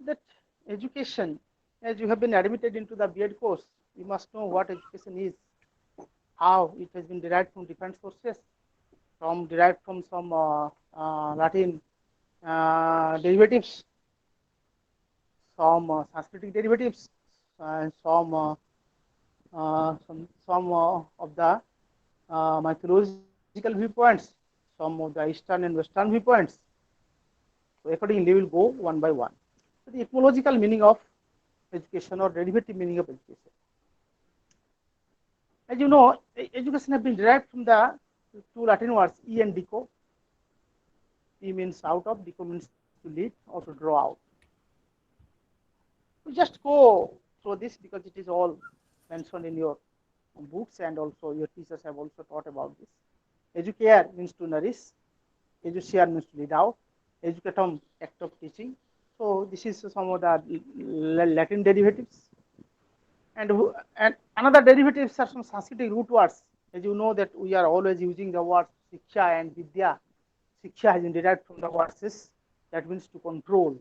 that education, as you have been admitted into the B.Ed course, you must know what education is, how it has been derived from different sources, derived from some Latin derivatives, some Sanskritic derivatives, and some of the mythological viewpoints, some of the Eastern and Western viewpoints. So accordingly, we will go one by one. So the etymological meaning of education or derivative meaning of education. As you know, education has been derived from the two Latin words e and dico. E means out of, dico means to lead or to draw out. We just go through this because it is all mentioned in your books, and also your teachers have also taught about this. Educare means to nourish, educare means to lead out, educatum act of teaching. So this is some of the Latin derivatives. And another derivatives are some Sanskritic root words. As you know that we are always using the words Shiksha and Vidya. Shiksha has been derived from the word sis, that means to control.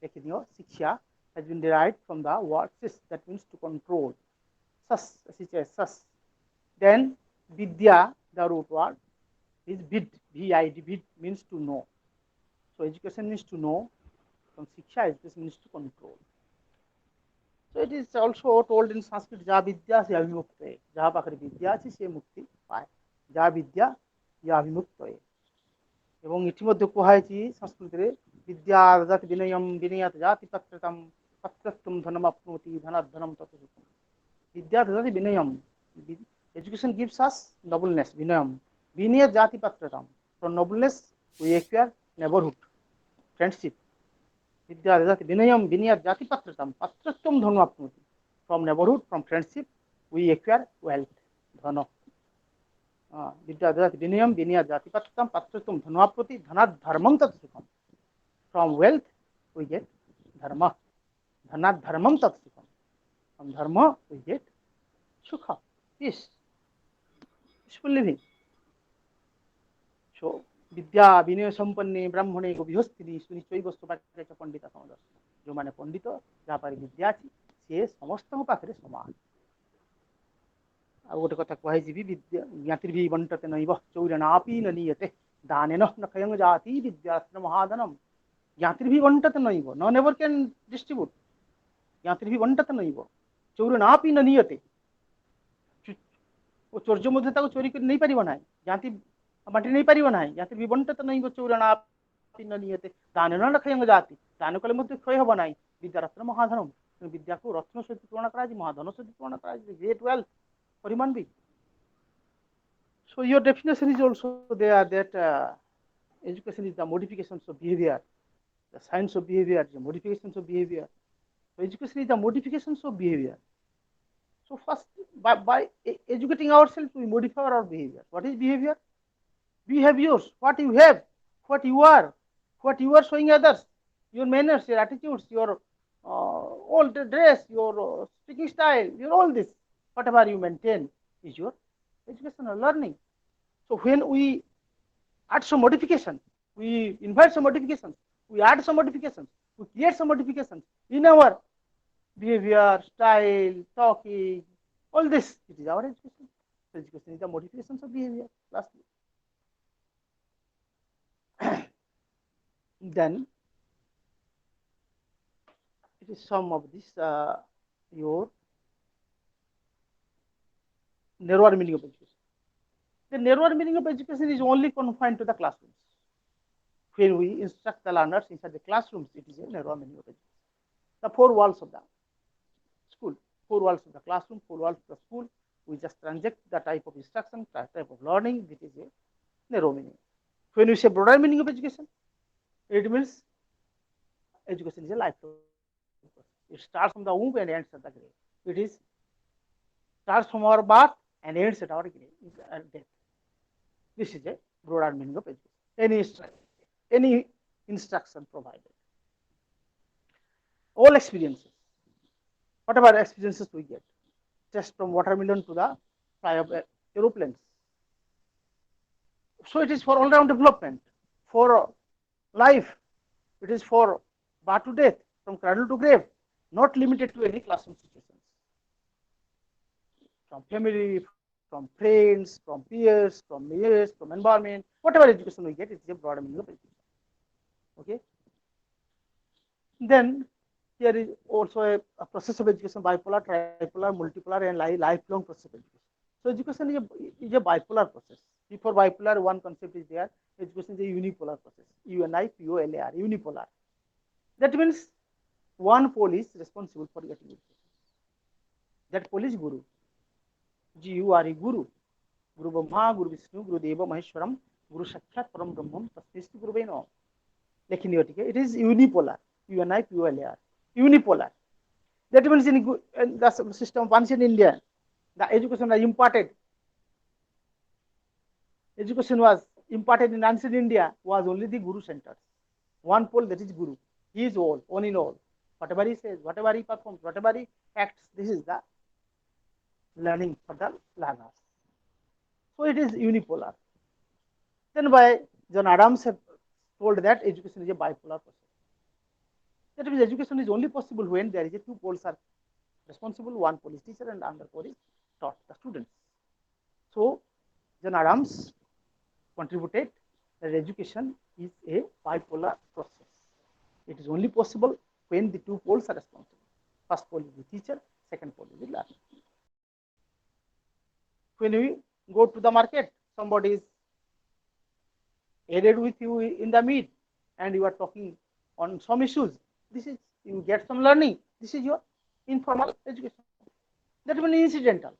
Shiksha has been derived from the word sis, that means to control. Sas. Then Vidya, the root word, is vid, V-I-D, vid means to know. So education means to know. From Shiksha, education means to control. So it is also told in Sanskrit, Ja Vidya se Avimuktaye. Jaha pakhre Vidya achi se mukti paye. Ja Vidya ya Avimuktaye. এবং ইতিমধ্যে কুহা হয়েছি সংস্কৃতরে বিদ্যা দদাতি বিনয়ম বিনয়াত জাতি পাত্রতাম পাত্রত্বম ধনম আপনোতি ধনাধনম তত সুখম বিদ্যা দদাতি বিনয়ম education gives us nobleness vinayam vinayat jati patratam from nobleness we acquire neighborhood friendship vidya dodati vinayam vinayat jati patratam patratvam dhanam apnoti from neighborhood from friendship we acquire wealth dhana vidya dodati vinayam vinayat jati patratam patratvam dhanam apnoti dhanat dharmam tat sukham from wealth we get dharma dhanat dharmam tat sukham from dharma we get sukha peace peaceful living. So विद्या विनय संपन्ने ब्राह्मणे को विहस्तिनी सुनिश्चय वस्तु पाखे पंडित समदर्शन जो माने पंडित जहाँ पारे विद्या अच्छी सी समस्त पाखे समान आ गोटे कथा कहुई विद्या ज्ञातिर्भि बंटते नैव चौरनापी न नीयते दानेन न खयं जाति विद्यास्त्र महाधनम ज्ञातिर्भि बंटते नैव न नेवर कैन डिस्ट्रीब्यूट ज्ञातिर्भि बंटते नैव चौरनापी न नीयते वो चौर्य मध्य चोरी कर नहीं पार ना ज्ञाति बांटी नहीं पार ना ज्ञाति विबंटत नहीं चौरणा न नियते दान न क्षय जाति दान कले क्षय हम ना विद्यारत्न महाधनम विद्या को रत्न सहित तुलना कर महाधन सहित तुलना कर great wealth for human being. So your definition is also there that education is the modifications of behavior, the science of behavior, the modifications of behavior. So education is the modifications of behavior. So first, by educating ourselves, we modify our behavior. What is behavior? Behaviors, what you have, what you are showing others, your manners, your attitudes, your old dress, your speaking style, your all this, whatever you maintain is your educational learning. So when we add some modification, we invite some modifications, we add some modifications, we create some modifications in our behavior, style, talking, all this, it is our education. Education is the modifications of behavior. Lastly, then it is some of this your narrower meaning of education. The narrower meaning of education is only confined to the classrooms. When we instruct the learners inside the classrooms, it is a narrower meaning of education. The four walls of the school, four walls of the classroom, four walls of the school, we just transact the type of instruction, type of learning, this is a narrow meaning. When we say broader meaning of education, it means education is a lifelong process. It starts from the womb and ends at the grave. It is starts from our birth and ends at our grave, death. This is a broader meaning of education. Any instruction provided. All experiences, whatever experiences we get, just from watermelon to the fly of aeroplanes. So it is for all-round development, for life. It is for birth to death, from cradle to grave, not limited to any classroom situations. From family, from friends, from peers, from environment, whatever education we get, it's a broad meaning of education. Okay. Then here is also a process of education, bipolar, tripolar, multipolar, and lifelong process of education. So education is a bipolar process. Before bipolar, one concept is there. Education is a unipolar process. UNIPOLAR, unipolar. That means one pole is responsible for getting education. That pole is Guru. GURE, Guru. Guru Brahma, Guru Vishnu, Guru Deva Maheshwaram, Guru Sakshat Param Brahmam, Tasmistu Guru Vaino. It is unipolar. UNIPOLAR. Unipolar. That means in the system, once in India, the education was imparted. Education was imparted in ancient India was only the Guru centered. One pole, that is Guru. He is all, one in all. Whatever he says, whatever he performs, whatever he acts, this is the learning for the learners. So it is unipolar. Then by John Adams have told that education is a bipolar process. That means education is only possible when there is a two poles are responsible, one pole is teacher and another pole is taught the students. So John Adams contributed that education is a bipolar process. It is only possible when the two poles are responsible. First pole is the teacher, second pole is the learner. When we go to the market, somebody is aided with you in the meet and you are talking on some issues. This is, you get some learning. This is your informal education. That means incidental.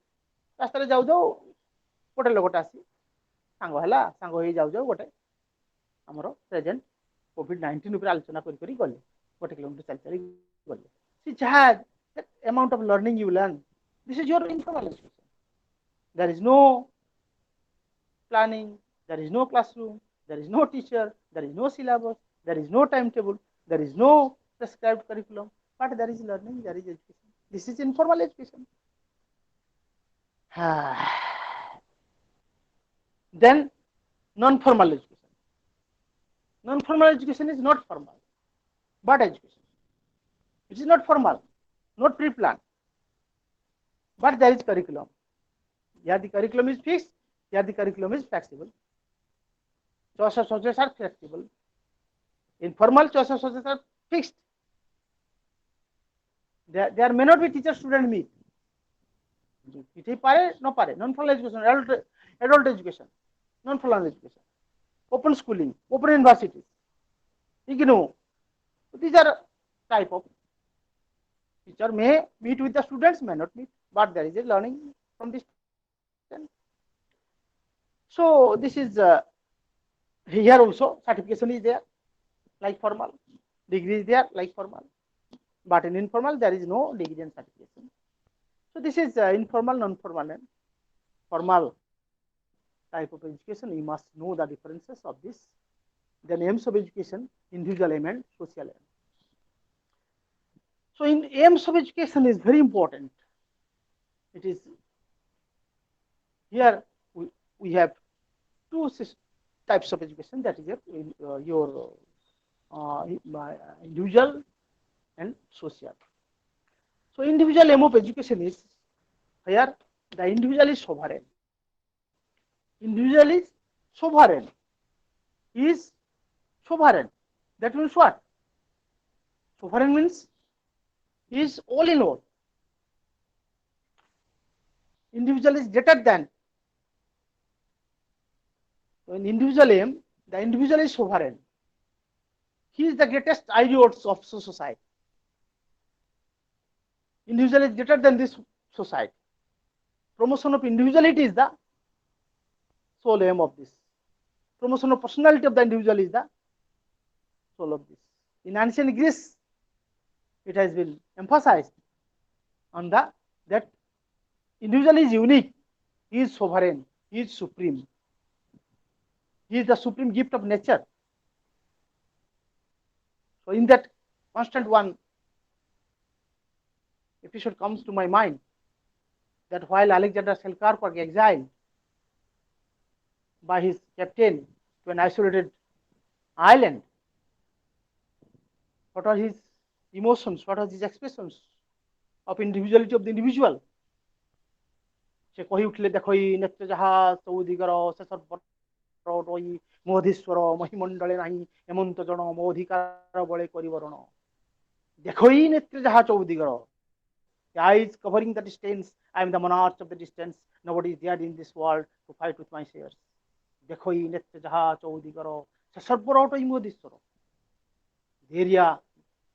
ରାସ୍ତାରେ ଯାଉ ଯାଉ ଗୋଟେ ଲୋକଟା ଆସି ସାଙ୍ଗ ହେଲା, ସାଙ୍ଗ ହେଇ ଯାଉ ଯାଉ ଗୋଟେ ଆମର ପ୍ରେଜେଣ୍ଟ COVID-19 ଉପରେ ଆଲୋଚନା କରି କରି ଗଲେ, 1 କିଲୋମିଟର ଚାଲି ଚାଲି ଗଲେ. See, that amount of learning you learn, this is your informal education. There is no planning, there is no classroom, there is no teacher, there is no syllabus, there is no timetable, there is no prescribed curriculum, but there is learning, there is education. This is informal education. Then non-formal education. Non-formal education is not formal, but education. It is not formal, not pre-planned, but there is curriculum. Here the curriculum is fixed, here the curriculum is flexible. Choice of subjects are flexible. Informal choice of subjects are fixed. There may not be teacher-student meet. Non-formal education, adult education, non-formal education, open schooling, open universities, IGNOU. These are type of teacher may meet with the students, may not meet, but there is a learning from this. So this is here also certification is there like formal, degree is there like formal, but in informal there is no degree and certification. So this is informal, non-formal, and formal type of education. You must know the differences of this. Then aims of education, individual aim and social aim. So in aims of education is very important. It is here we have two types of education, that is your individual and social. So individual aim of education is here the individual is sovereign. Individual is sovereign. Is sovereign. That means what? Sovereign means he is all in all. Individual is greater than. So in individual aim, the individual is sovereign. He is the greatest ideal of society. Individual is greater than this society. Promotion of individuality is the sole aim of this. Promotion of personality of the individual is the soul of this. In ancient Greece, it has been emphasized on that individual is unique, he is sovereign, he is supreme. He is the supreme gift of nature. So in that constant one episode comes to my mind that while Alexander Selkirk was exiled by his captain to an isolated island, what was his emotions, what are these expressions of individuality of the individual? से कही उठिले देख नेत्र जहा चौदिगर से सर्वई मोधीश्वर महिमंडले नहीं हेमंत जन मो अधिकार बड़े करिवरण देख नेत्र जहा चौदिगर eyes covering the distance. I am the monarch of the distance. Nobody is there in this world to fight with my shares. देखो ही नेत्र जहा चौदिगर से सर्वरटई मोधीश्वर the area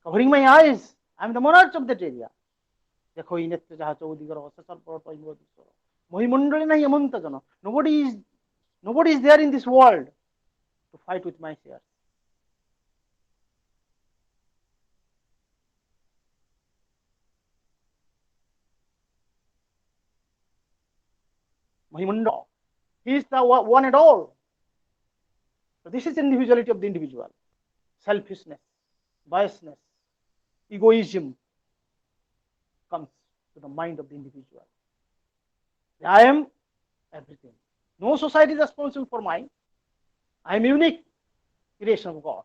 covering my eyes. I am the monarch of that area. देखो ही नेत्र जहा चौदिगर से सर्वरटई मोधीश्वर महिमंडले नहीं हेमंत जन nobody is there in this world to fight with my shares. Mahimanda. He is the one and all. So this is individuality of the individual. Selfishness, biasness, egoism comes to the mind of the individual. I am everything. No society is responsible for mine. I am unique creation of God.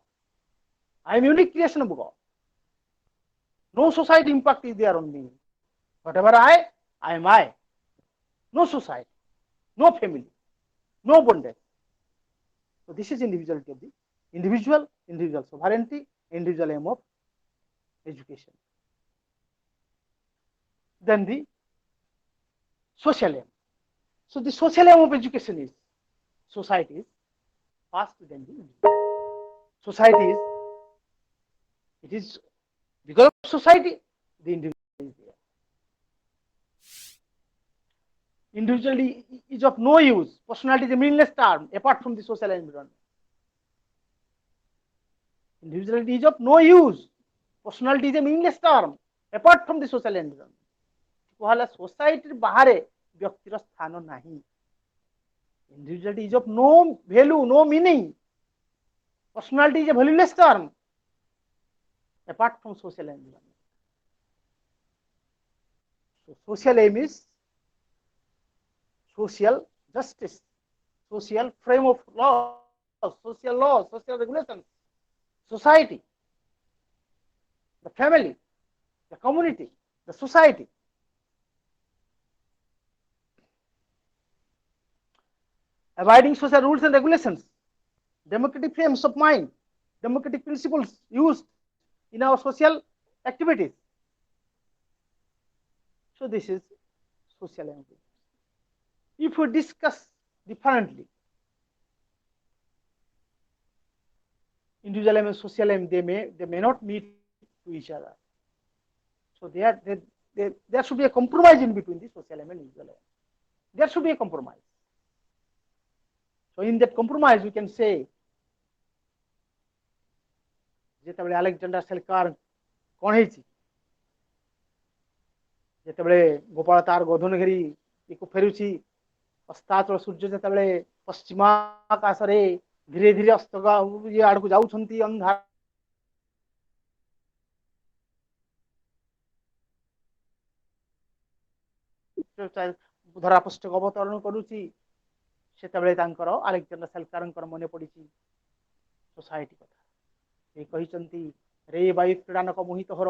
I am unique creation of God. No society impact is there on me. Whatever I am I. No society, no family, no bondage. So this is individuality of the individual, individual sovereignty, individual aim of education. Then the social aim. So the social aim of education is society is first, then the individual. Society is, it is because of society, the individual is there. Individuality is of no use. Personality is a meaningless term apart from the social environment. Individuality is of no use. Personality is a meaningless term apart from the social environment. कहला society बाहर व्यक्तिर स्थान नहीं. Individuality is of no value, no meaning. Personality is a valueless term apart from social environment. So social aim is social justice, social frame of law, social regulations, society, the family, the community, the society. Abiding social rules and regulations, democratic frames of mind, democratic principles used in our social activities. So this is social aim. If we discuss differently, individual aim and social aim, they may not meet to each other. So there should be a compromise in between the social aim and individual aim. There should be a compromise. So in that compromise, we can say, ଯେତେବେଳେ Alexander ସେଲକାର କଣ ହେଇଛି, ଯେତେବେଳେ ଗୋପାଳ ତାର ଗୋଧନ ଘେରି ଏକୁ ଫେରୁଛି, अस्ताचल सूर्य ଯେତେବେଳେ ପଶ୍ଚିମ ଆକାଶରେ ଧୀରେ ଧୀରେ ଅସ୍ତ ଇଏ ଆଡକୁ ଯାଉଛନ୍ତି, ଅନ୍ଧାର ଧରାପୃଷ୍ଠକୁ ଅବତରଣ କରୁଛି, ସେତେବେଳେ ତାଙ୍କର ଆଲେକ୍ଜାଣ୍ଡାର ସେଲକାରଙ୍କର ମନେ ପଡିଛି सोसाइटी କଥା। ସେ କହିଛନ୍ତି, ରେ ବାୟୁ କ୍ରୀଡ଼ାନକ ମୋହିତ ହର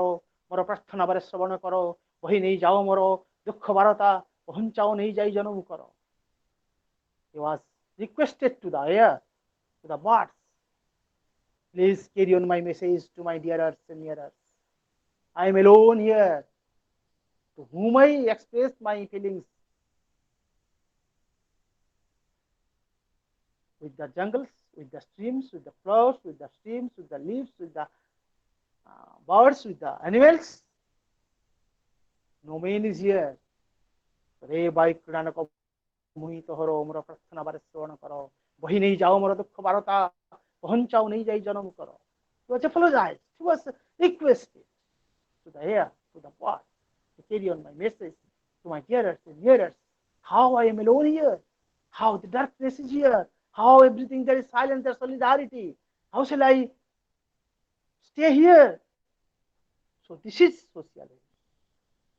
ମୋର ପ୍ରାର୍ଥନା ବାରେ ଶ୍ରବଣ କର, ବହି ନେଇ ଯାଅ ମୋର ଦୁଃଖ ବାରତା, ପହଞ୍ଚାओ ନେଇ ଯାଇ ଜନମୁ କର। He was requested to the air, to the birds, please carry on my message to my dearers and nearers. I am alone here, to whom I express my feelings. With the jungles, with the streams, with the flowers, with the streams, with the leaves, with the birds, with the animals. No man is here. रे by क्रीड़ानक मोहित हरो मोर प्रार्थना बारे श्रवण कर, बही नहीं जाओ मोर दुख बारता, पहुंचाओ नहीं जाई जन्म कर। He was apologized. He was requested to the air, to the bird, to carry on my message to my hearers and hearers. How I am alone here, how the darkness is here, how everything there is silence, there is solidarity. How shall I stay here? So this is social.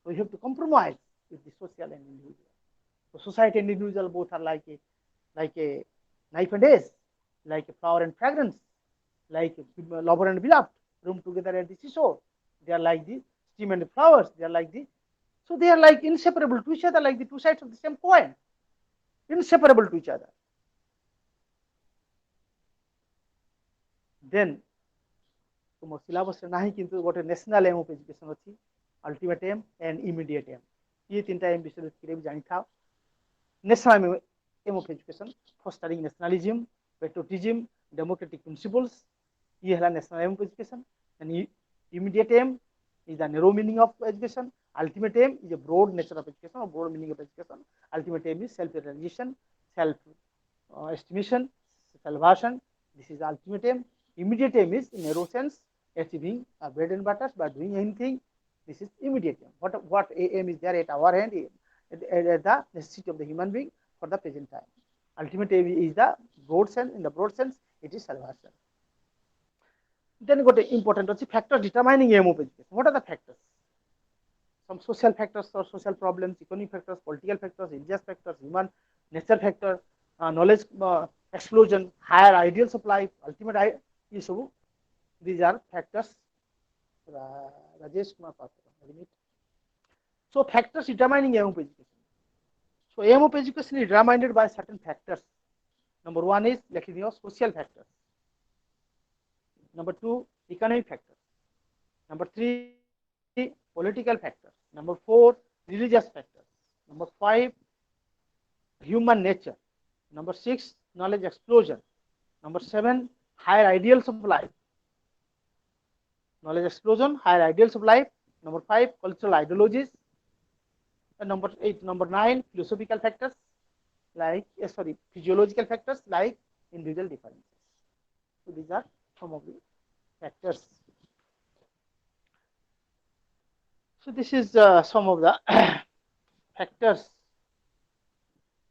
So you have to compromise with the social and individual. So society and individual both are like a knife and edge, like a flower and fragrance, like a lover and beloved, room together at the seashore. They are like the steam and the flowers. They are like the, so they are like inseparable to each other, like the two sides of the same coin, inseparable to each other. Then तुम syllabus ना किंतु गोटे national aim of education अच्छी ultimate aim and immediate aim ये तीन aim विषय भी जानी था national aim of education fostering nationalism patriotism democratic principles ये है national aim of education and immediate aim is the narrow meaning of education. Ultimate aim is a broad nature of education or broad meaning of education. Ultimate aim is self-realization, self-estimation, salvation. This is the ultimate aim. Immediate aim is in narrow sense achieving a bread and butter by doing anything. This is immediate aim. What aim is there at our hand at the necessity of the human being for the present time. Ultimate aim is the broad sense. In the broad sense, it is salvation. Then got important factors determining aim of education. What are the factors? Some social factors or social problems, economic factors, political factors, religious factors, human nature factor, knowledge explosion, higher ideals of life, ultimate issue. These are factors. Rajesh Kumar Patra. So factors determining aim of education. So aim of education is determined by certain factors. Number one is social factors. Number two, economic factors. Number three, political factors. Number four, religious factors. Number five, human nature. Number six, knowledge explosion. Number seven, higher ideals of life. Knowledge explosion, higher ideals of life. Number five, cultural ideologies. And number eight, number nine, philosophical factors like physiological factors like individual differences. So these are some of the factors. So this is some of the factors.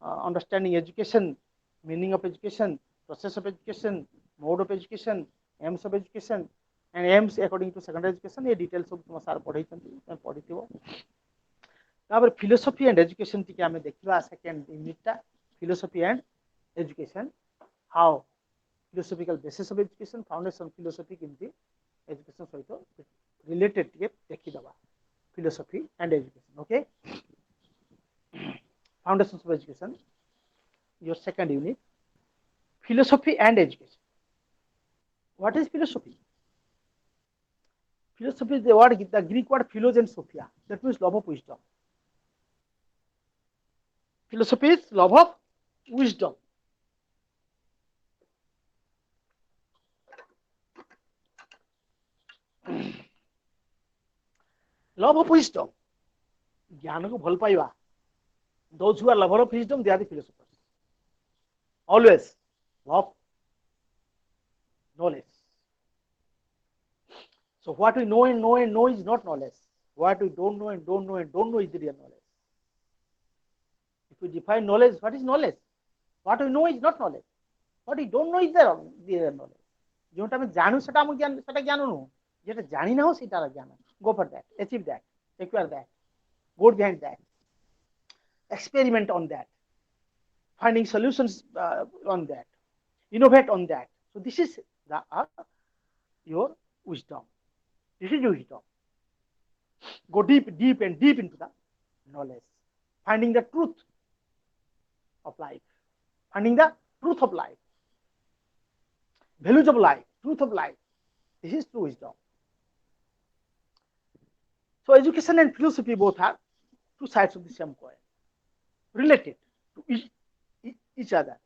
Understanding education, meaning of education, process of education, mode of education, aims of education, and aims according to secondary education. ये details सब तुम सार पढ़ाई चंदी पढ़ी थी वो. तापर philosophy and education T क्या हमें देखिवा second unit टा philosophy and education. How philosophical basis of education, foundation of philosophy किंती education सहित related टिके देखी दबा. Philosophy and education. Okay. Foundations of education. Your second unit. Philosophy and education. What is philosophy? Philosophy is the Greek word philos and sophia. That means love of wisdom. Philosophy is love of wisdom. Love of wisdom. ज्ञान को भल पाइबा. Those who are lover of wisdom, they are the philosophers. Always love knowledge. So what we know and know is not knowledge. What we don't know and don't know is the real knowledge. If we define knowledge, what is knowledge? What we know is not knowledge. What we don't know is the real knowledge. जोटा मैं जानू सेटा हम ज्ञान सेटा ज्ञान no. जेटा जानी ना हो सेटा ज्ञान. Go for that. Achieve that. Acquire that. Go behind that. Experiment on that. Finding solutions on that. Innovate on that. So this is your wisdom. This is your wisdom. Go deep into the knowledge. Finding the truth of life. Finding the truth of life. Values of life. Truth of life. This is true wisdom. So education and philosophy both are two sides of the same coin. Related to each other.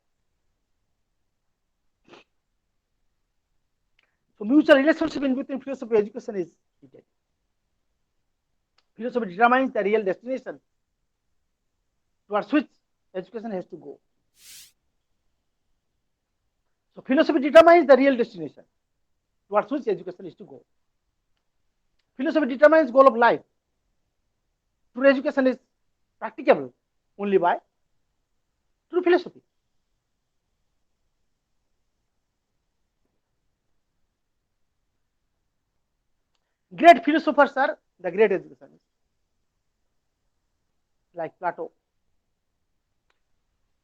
So mutual relationship between philosophy and education is needed. Philosophy determines the real destination towards which education has to go. So philosophy determines the real destination towards which education is to go. Philosophy determines goal of life. True education is practicable only by true philosophy. Great philosophers are the great educationists, like Plato,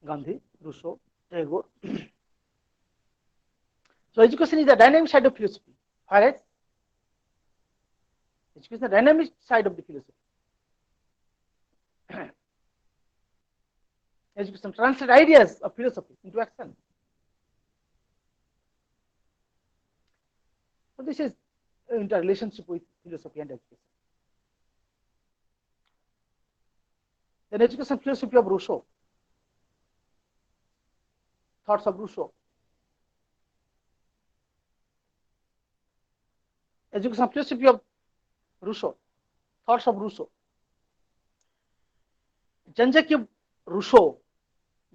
Gandhi, Rousseau, Tagore. So education is the dynamic side of philosophy, whereas Education is the dynamic side of the philosophy. Education translates ideas of philosophy into action. So this is interrelationship with philosophy and education. Then education philosophy of Rousseau. Thoughts of Rousseau. Education philosophy of Rousseau. Thoughts of Rousseau. Jean-Jacques Rousseau.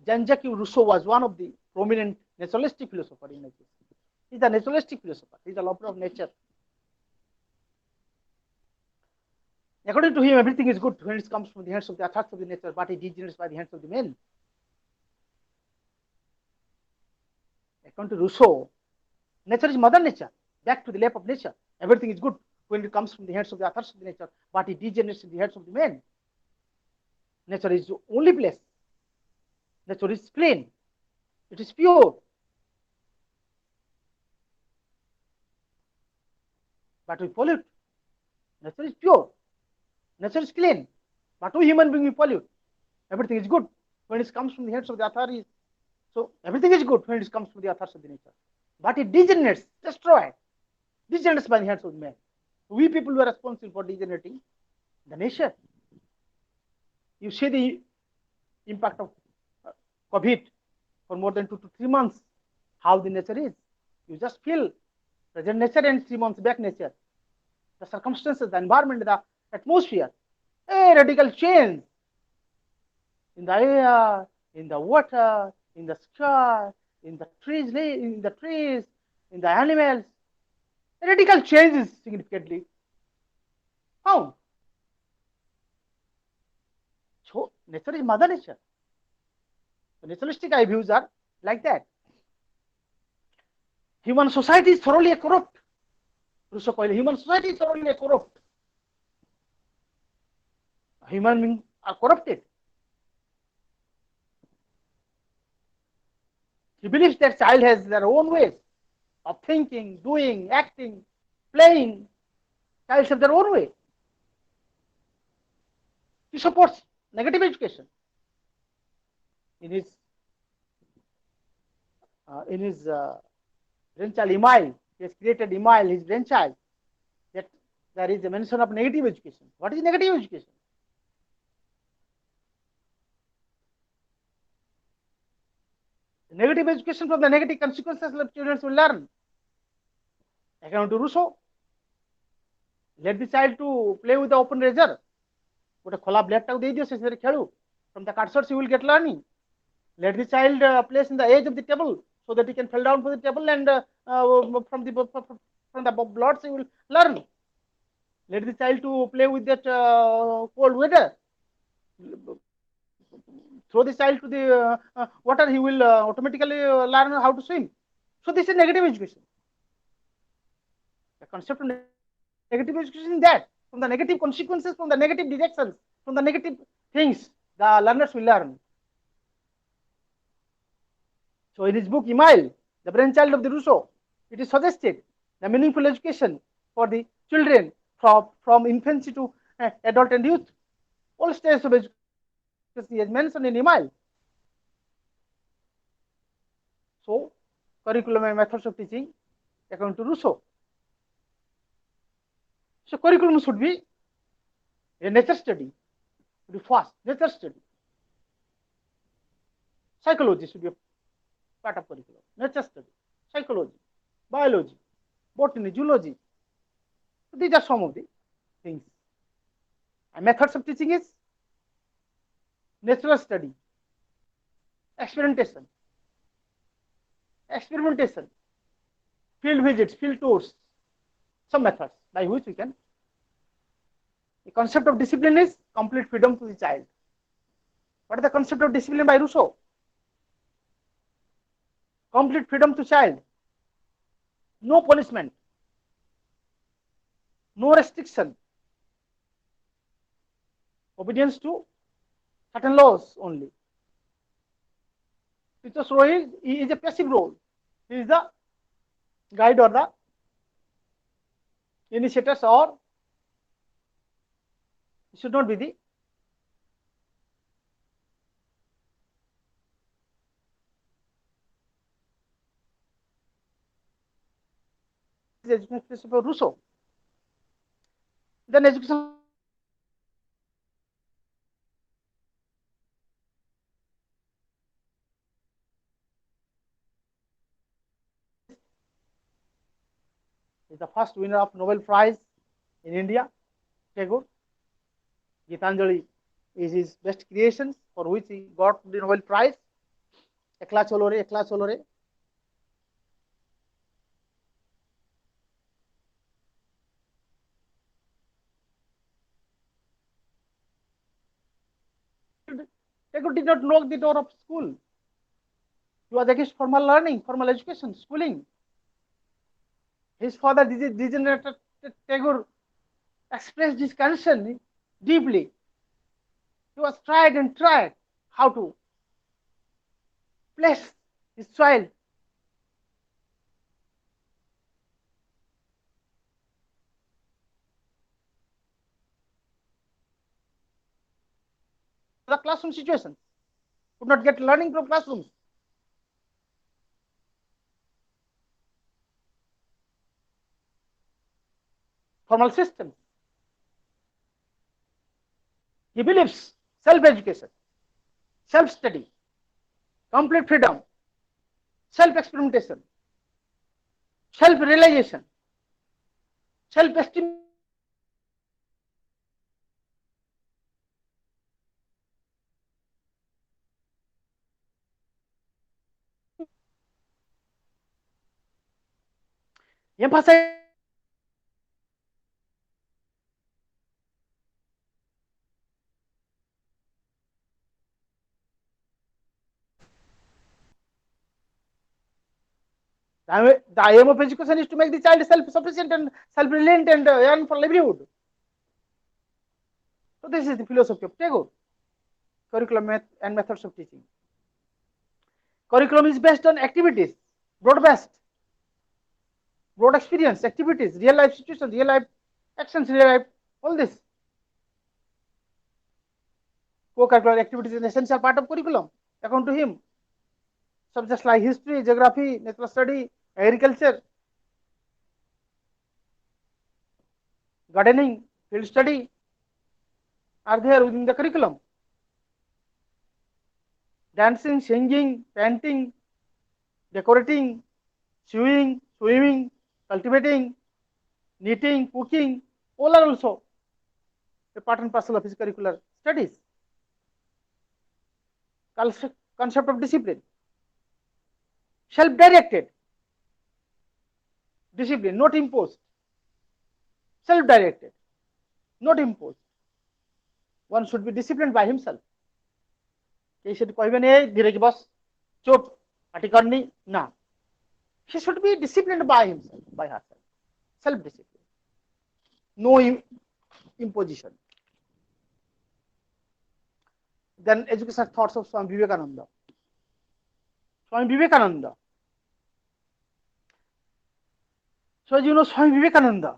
Jean-Jacques Rousseau was one of the prominent naturalistic philosophers in education. He is a naturalistic philosopher. He is a lover of nature. According to him, everything is good when it comes from the hands of the authors of the nature, but it degenerates by the hands of the men. According to Rousseau, nature is mother nature, back to the lap of nature. Everything is good when it comes from the hands of the authors of the nature, but it degenerates in the hands of the men. Nature is the only place. Nature is clean. It is pure. But we pollute. Nature is pure. Nature is clean. But we human beings, we pollute. Everything is good when it comes from the hands of the authorities. So everything is good when it comes from the authors of the nature. But it degenerates, destroys, degenerates by the hands of the man. We people were responsible for degenerating the nature. You see the impact of COVID for more than 2 to 3 months, how the nature is. You just feel present nature and 3 months back nature. The circumstances, the environment, the atmosphere, a radical change in the air, in the water, in the sky, in the trees, in the animals. A radical change is significantly found. So nature is mother nature. The naturalistic eye views are like that. Human society is thoroughly corrupt. Rousseau called human society is thoroughly corrupt. Human beings are corrupted. He believes that child has their own ways of thinking, doing, acting, playing. Child have their own way. He supports negative education. In his brainchild Emile, he has created Emile, his brainchild, that there is a mention of negative education. What is negative education? Negative education, from the negative consequences that students will learn. According to Rousseau, let the child to play with the open razor. Put खोला blade टाक दे दियो से खेलू. From the cursors you will get learning. Let the child place in the edge of the table so that he can fall down from the table and from the blocks he will learn. Let the child to play with that cold weather. Throw the child to the water, he will automatically learn how to swim. So this is negative education. The concept of negative education is that from the negative consequences, from the negative directions, from the negative things, the learners will learn. So in his book Emile, the brainchild of the Rousseau, it is suggested the meaningful education for the children from infancy to adult and youth, all stages of education is mentioned in Emile. So curriculum and methods of teaching according to Rousseau. So curriculum should be a nature study, should be fast, nature study. Psychology should be a part of curriculum, nature study, psychology, biology, botany, zoology. So these are some of the things. And methods of teaching is natural study, experimentation, field visits, field tours, some methods by which we can. The concept of discipline is complete freedom to the child. What is the concept of discipline by Rousseau? Complete freedom to child. No punishment. No restriction. Obedience to certain laws only. Teacher's role he is a passive role. He is the guide or the initiators or It should not be the education philosophy of Rousseau. Then education is the first winner of Nobel Prize in India, Tagore. Gitanjali is his best creation for which he got the Nobel Prize. Ekla cholo re, ekla cholo re. Tagore did not knock the door of school. He was against formal learning, formal education, schooling. His father, Degenerated Tagore, expressed his concern deeply. He was tried and tried how to place his child the classroom situation. Could not get learning from classrooms. Formal system. He believes self-education, self-study, complete freedom, self-experimentation, self-realization, self-esteem. Emphasize the aim of education is to make the child self-sufficient and self-reliant and earn for livelihood. So this is the philosophy of Tagore. Curriculum and methods of teaching. Curriculum is based on activities, broad-based, broad experience, activities, real life situations, real life actions, real life, all this. Co-curricular activities is an essential part of curriculum, according to him. Subjects like history, geography, natural study, agriculture, gardening, field study are there within the curriculum. Dancing, singing, painting, decorating, sewing, swimming, cultivating, knitting, cooking, all are also a part and parcel of his curricular studies. Concept of discipline. Self-directed discipline, not imposed. Self-directed, not imposed. One should be disciplined by himself. He should कहबेन ए धीरे की बस चुप पाटी करनी ना. He should be disciplined by himself, by herself. Self-discipline. No imposition. Then educational thoughts of Swami Vivekananda. Swami Vivekananda. So as you know, Swami Vivekananda,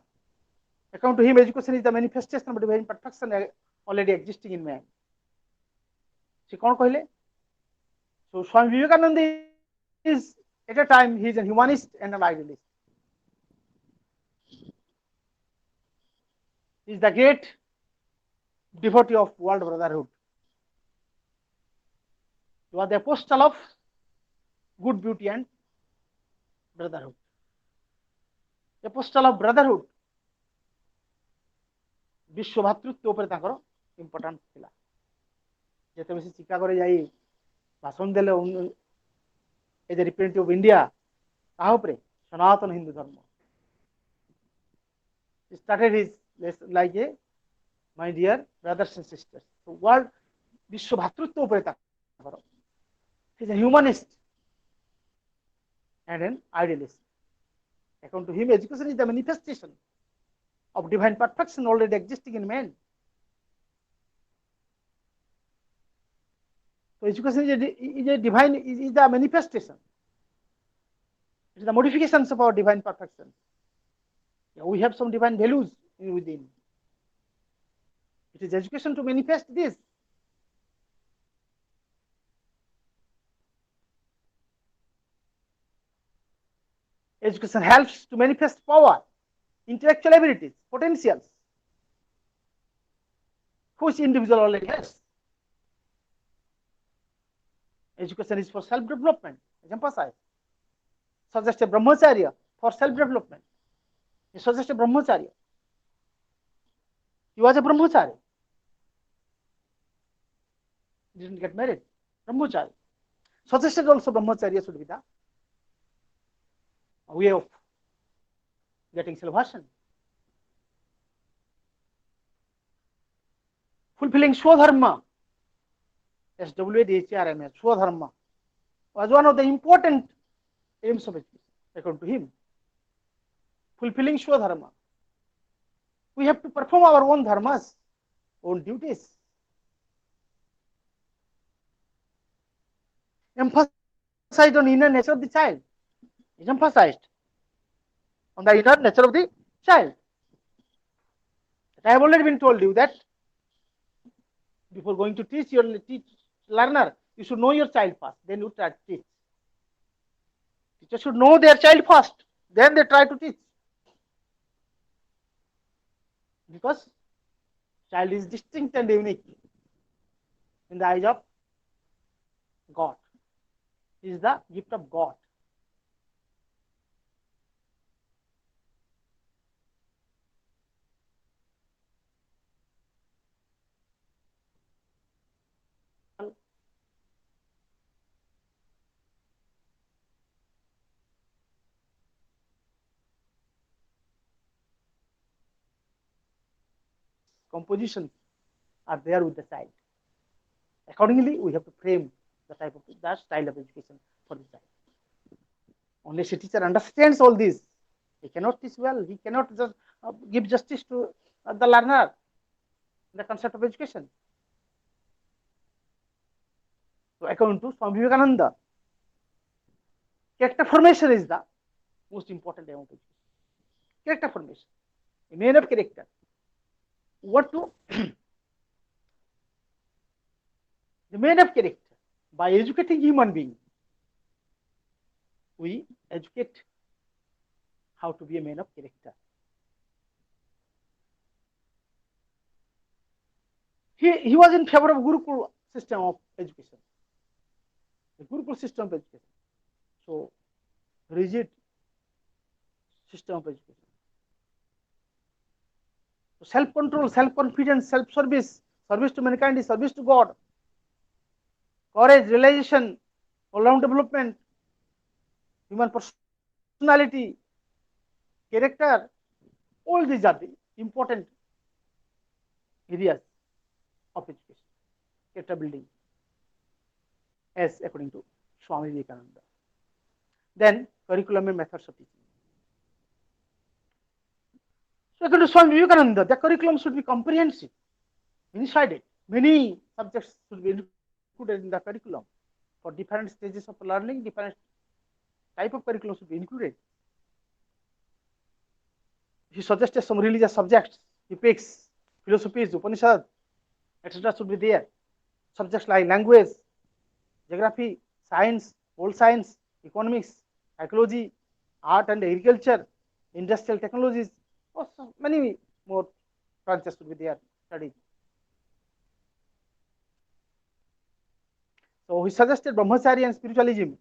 according to him, education is the manifestation of divine perfection already existing in man. See, कौन कहले? So Swami Vivekananda is at a time he is a humanist and an idealist. He is the great devotee of world brotherhood. He was the apostle of good beauty and brotherhood. Apostle of brotherhood. विश्व भातृत्व उपर ताकर importance थिला. जेते से Chicago रे जाई भाषण देले ए the representative of India ता ऊपर सनातन हिंदू धर्म. He started his like a my dear brothers and sisters. So world विश्व भातृत्व उपर ताकर. He is a humanist and an idealist. According to him, education is the manifestation of divine perfection already existing in man. So education is a divine, is the manifestation. It is the modifications of our divine perfection. Yeah, we have some divine values within. It is education to manifest this. Education helps to manifest power, intellectual abilities, potentials, which individual already has. Education is for self-development, as emphasized. Suggest a brahmacharya for self-development. He suggested brahmacharya. He was a brahmachari. He didn't get married. Brahmachari. Suggested also brahmacharya should be the way of getting salvation. Fulfilling Swadharma, SWADHRMA, Swadharma, was one of the important aims of education, according to him. Fulfilling Swadharma. We have to perform our own dharmas, own duties. Emphasized on inner nature of the child. Is emphasized on the inner nature of the child. I have already been told you that before going to teach your learner, you should know your child first, then you try to teach. Teachers should know their child first, then they try to teach. Because child is distinct and unique in the eyes of God. He is the gift of God. Compositions are there with the child. Accordingly, we have to frame the type of the style of education for the child. Unless a teacher understands all this, he cannot teach well. He cannot just give justice to the learner, the concept of education. So, according to Swami Vivekananda, character formation is the most important aim of education. Character formation, a man of character. What to the man of character? By educating human being, we educate how to be a man of character. He was in favor of Gurukul system of education. The Gurukul system of education. So, rigid system of education. So, self-control, self-confidence, self-service, service to mankind is service to God. Courage, realization, all-round development, human personality, character, all these are the important areas of education, character building, as according to Swami Vivekananda. Then, curriculum and methods of teaching. So, according to Swami Vivekananda, the curriculum should be comprehensive, many-sided. Many subjects should be included in the curriculum. For different stages of learning, different type of curriculum should be included. He suggested some religious subjects. He picks philosophies, Upanishads, etc. should be there. Subjects like language, geography, science, old science, economics, psychology, art and agriculture, industrial technologies, also many more branches should be there studied. So he suggested brahmacharya and spiritualism,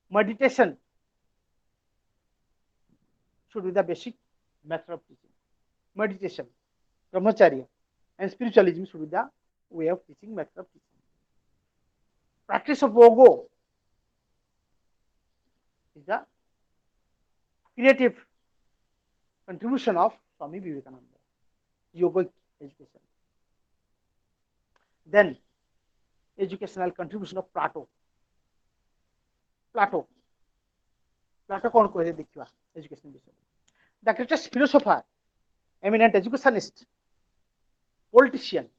meditation should be the basic method of teaching. Meditation, brahmacharya and spiritualism should be the way of teaching, method of teaching. Practice of yoga is the creative contribution of Swami Vivekananda, yogic education. Then, educational contribution of Plato. Plato कौन कहे देखिए education विषय. The greatest philosopher, eminent educationist, politician,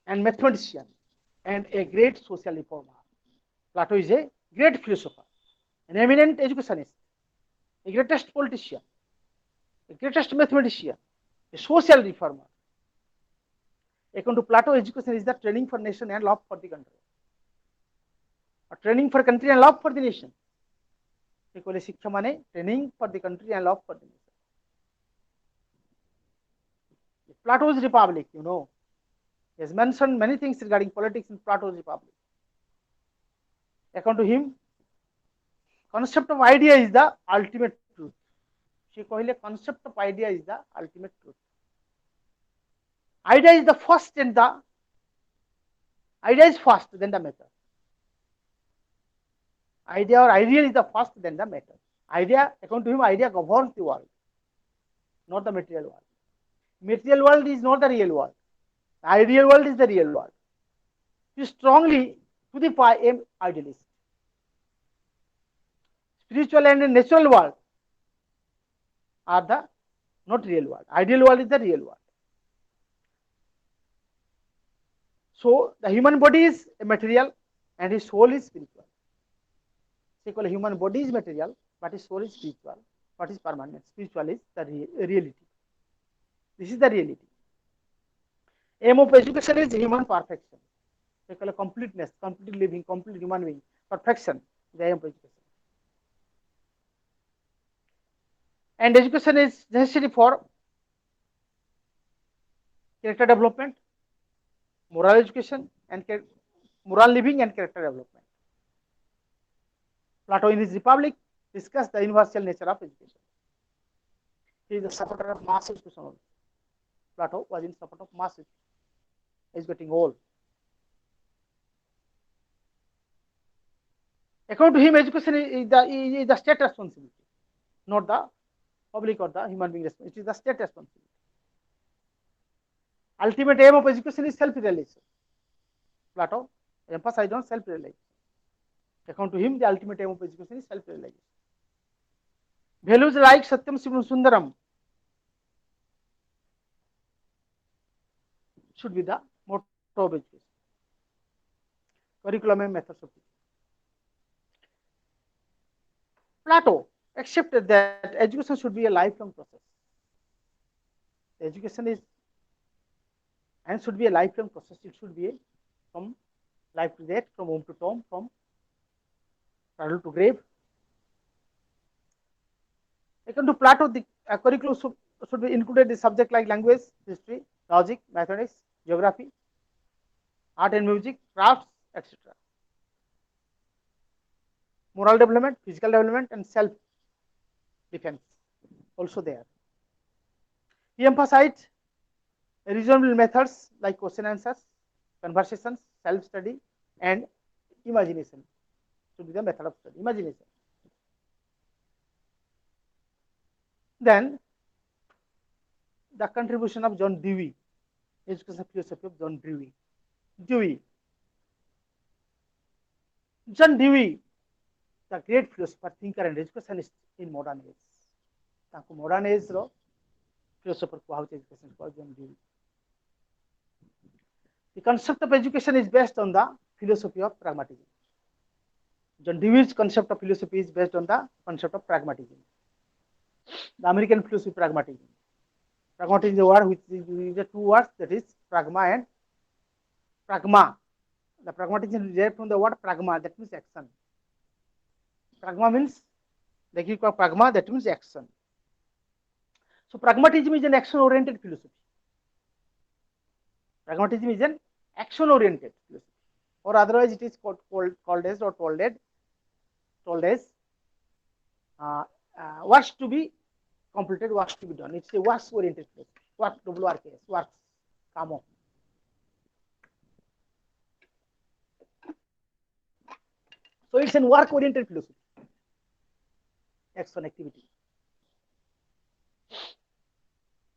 and mathematician, and a great social reformer. Plato is a great philosopher, an eminent educationist, a greatest politician, a greatest mathematician, a social reformer, According to Plato, education is the training for nation and love for the country. Or training for country and love for the nation. शिक्षा माने training for the country and love for the nation. Plato's Republic, he has mentioned many things regarding politics in Plato's Republic. According to him, concept of idea is the ultimate truth. She called concept of idea is the ultimate truth. Idea is the first and the idea is first, then the method. Idea or ideal is the first, then the method. Idea, according to him, idea governs the world, not the material world. Material world is not the real world. The ideal world is the real world. He strongly, to the am idealist. Spiritual and natural world are the not real world. Ideal world is the real world. So the human body is material and his soul is spiritual. Equally, human body is material, but his soul is spiritual. What is permanent? Spiritual is the reality. This is the reality. Aim of education is human perfection. They call it completeness, complete living, complete human being. Perfection is the aim of education. And education is necessary for character development, moral education, and moral living and character development. Plato in his Republic discussed the universal nature of education. He is a supporter of mass education only. Plato was in support of mass education. He is getting old. According to him, education is the state responsibility, not the public or the human being responsibility. It is the state responsibility. Ultimate aim of education is self-realization. Plato emphasized on self-realization. According to him, the ultimate aim of education is self-realization. Values like Satyam Shivam Sundaram should be the motto of education. Curriculum and methods of teaching. Plato accepted that education should be a lifelong process. Education is and should be a lifelong process. It should be from life to death, from home to tomb, from cradle to grave. According to Plato, the curriculum should be included the subject like language, history, logic, mathematics, geography, art and music, crafts, etc. Moral development, physical development, and self-defense also there. He emphasized reasonable methods like question answers, conversations, self-study, and imagination should be the method of study. Imagination. Then the contribution of John Dewey, educational philosophy of John Dewey. John Dewey, the great philosopher, thinker, and educationist in modern age. ताको modern age रो philosopher को education को John Dewey. The concept of education is based on the philosophy of pragmatism. John Dewey's concept of philosophy is based on the concept of pragmatism. The American philosophy pragmatism. Pragmatism is a word which is the two words, that is pragma and pragma. The pragmatism is derived from the word pragma, that means action. Pragma means the Greek word pragma, that means action. So pragmatism is an action-oriented philosophy. Pragmatism is an action-oriented philosophy, or otherwise it is called as works to be completed, works to be done. It's a works-oriented philosophy. Work, W-R-K-S, works, kamo. So it's a work-oriented philosophy. Action, activity.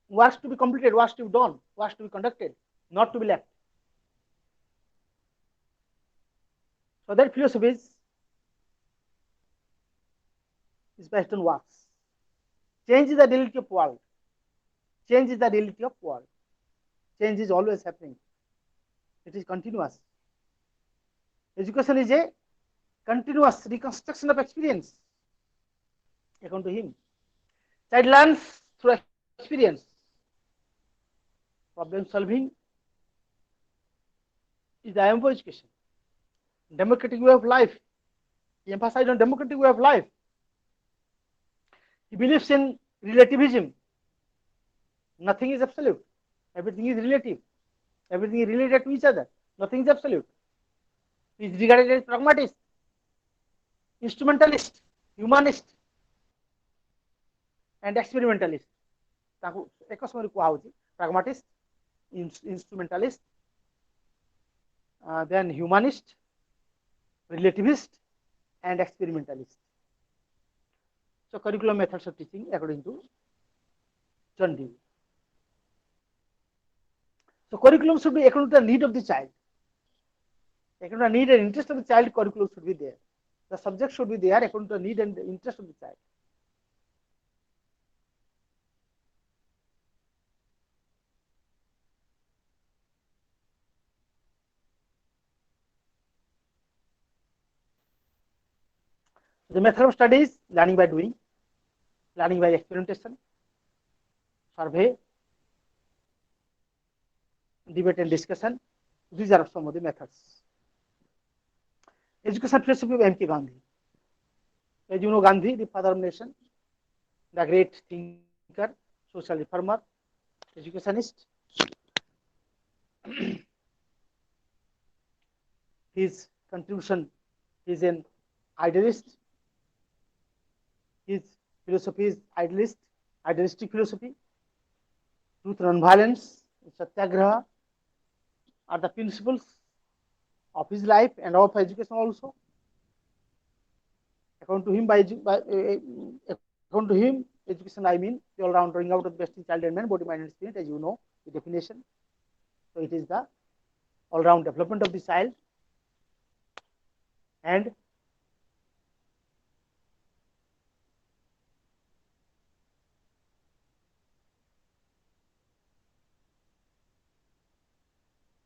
Works to be completed, works to be done, works to be conducted, not to be left. So that philosophy is based on works. Change is the reality of world. Change is the reality of world. Change is always happening. It is continuous. Education is a continuous reconstruction of experience. According to him, child learns through experience, problem solving, is the aim for education. Democratic way of life. He emphasized on democratic way of life. He believes in relativism. Nothing is absolute. Everything is relative. Everything is related to each other. Nothing is absolute. He is regarded as pragmatist, instrumentalist, humanist, and experimentalist. ତାକୁ ଏକ ସମୟରେ କୁହାଯାଉଛି pragmatist, instrumentalist, then humanist, relativist, and experimentalist. So curriculum methods of teaching according to John Dewey. So curriculum should be according to the need of the child. According to the need and interest of the child, curriculum should be there. The subject should be there according to the need and the interest of the child. The method of study is learning by doing, learning by experimentation, survey, debate and discussion. These are some of the methods. Education philosophy of M.K. Gandhi. As you know, Gandhi, the father of nation, the great thinker, social reformer, educationist. His contribution is an idealist. His philosophy is idealistic philosophy. Truth, non-violence, satyagraha are the principles of his life and of education also. According to him, education, I mean, the all-round drawing out of the best in child and man, body, mind, and spirit, as you know, the definition. So it is the all-round development of the child, and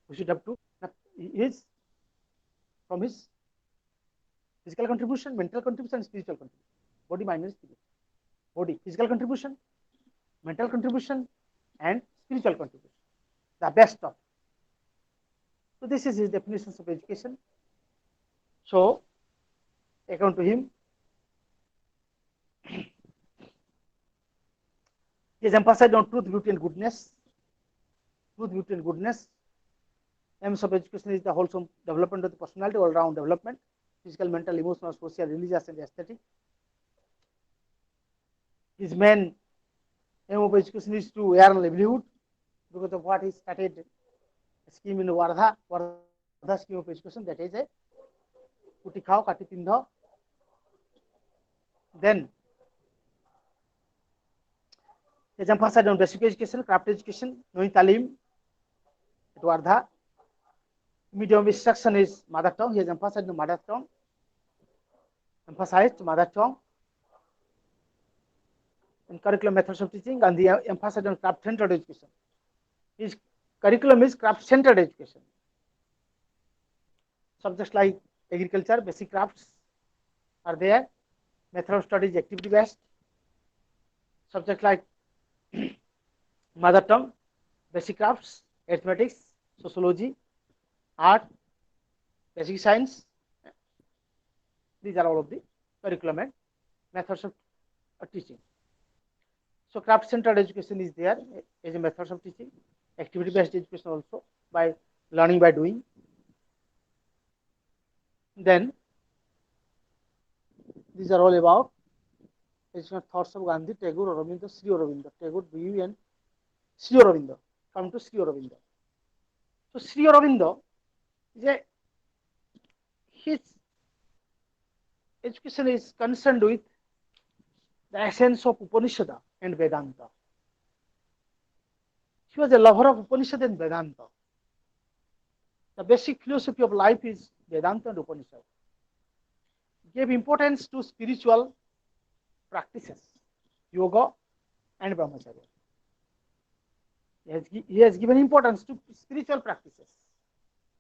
we should have to his from his physical contribution, mental contribution, and spiritual contribution. Body, mind, and spirit. Body, physical contribution, mental contribution, and spiritual contribution. The best of. So this is his definitions of education. So, according to him, he has emphasized on truth, beauty, and goodness. Truth, beauty, and goodness. Aims of education is the wholesome development of the personality, all-round development, physical, mental, emotional, social, religious, and aesthetic. His main aim of education is to earn livelihood because of what he started a scheme in Wardha scheme of education, that is a kuti khao, kati pindho. Then he has emphasized on basic education, craft education, knowing talim at Wardha. Medium of instruction is mother tongue. He has emphasized on mother tongue. In curriculum methods of teaching, and the emphasis on craft-centered education. His curriculum is craft-centered education. Subjects like agriculture, basic crafts are there. Method of study is activity-based. Subjects like mother tongue, basic crafts, arithmetics, sociology, art, basic science. These are all of the curriculum and methods of teaching. So craft-centered education is there as a method of teaching. Activity-based education also by learning by doing. Then these are all about educational thoughts of Gandhi, Tagore, Aurobindo, Sri Aurobindo. Tagore, Dewey, and Sri Aurobindo. Come to Sri Aurobindo. So Sri Aurobindo his education is concerned with the essence of Upanishad and Vedanta. He was a lover of Upanishad and Vedanta. The basic philosophy of life is Vedanta and Upanishad. He gave importance to spiritual practices, yoga and brahmacharya. He has given importance to spiritual practices.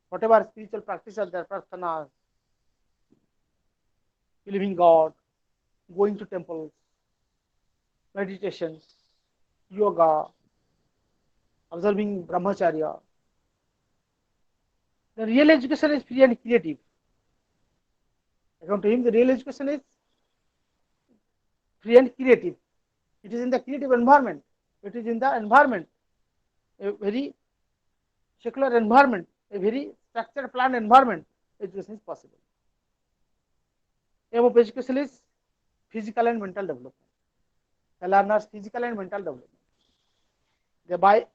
Whatever spiritual practices, their prarthanas, believing God, going to temples, meditations, yoga, observing brahmacharya. The real education is free and creative. According to him, the real education is free and creative. It is in the creative environment. It is in the environment, a very secular environment, a very structured planned environment. Education is possible. Aim of education is physical and mental development. The learner's physical and mental development. Thereby,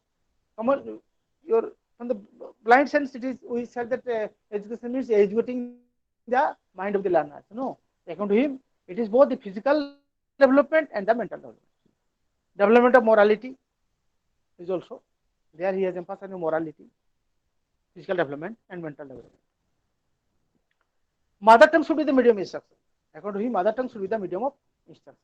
your from the blind sense, it is we said that education is educating the mind of the learner. No, according to him, it is both the physical development and the mental development. Development of morality is also there. He has emphasized on morality, physical development, and mental development. Mother tongue should be the medium of instruction. According to him, mother tongue should be the medium of instruction.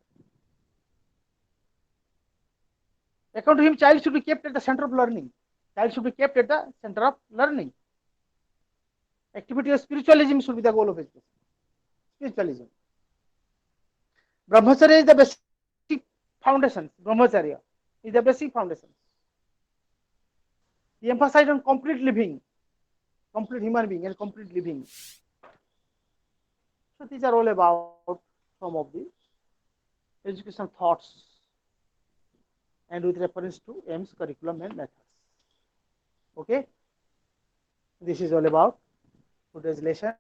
According to him, child should be kept at the center of learning. Child should be kept at the center of learning. Activity of spiritualism should be the goal of education. Spiritualism. Brahmacharya is the basic foundation. Brahmacharya is the basic foundation. He emphasized on complete living, complete human being and complete living. So these are all about some of the education thoughts and with reference to AIMS curriculum and methods. Okay, this is all about today's lesson.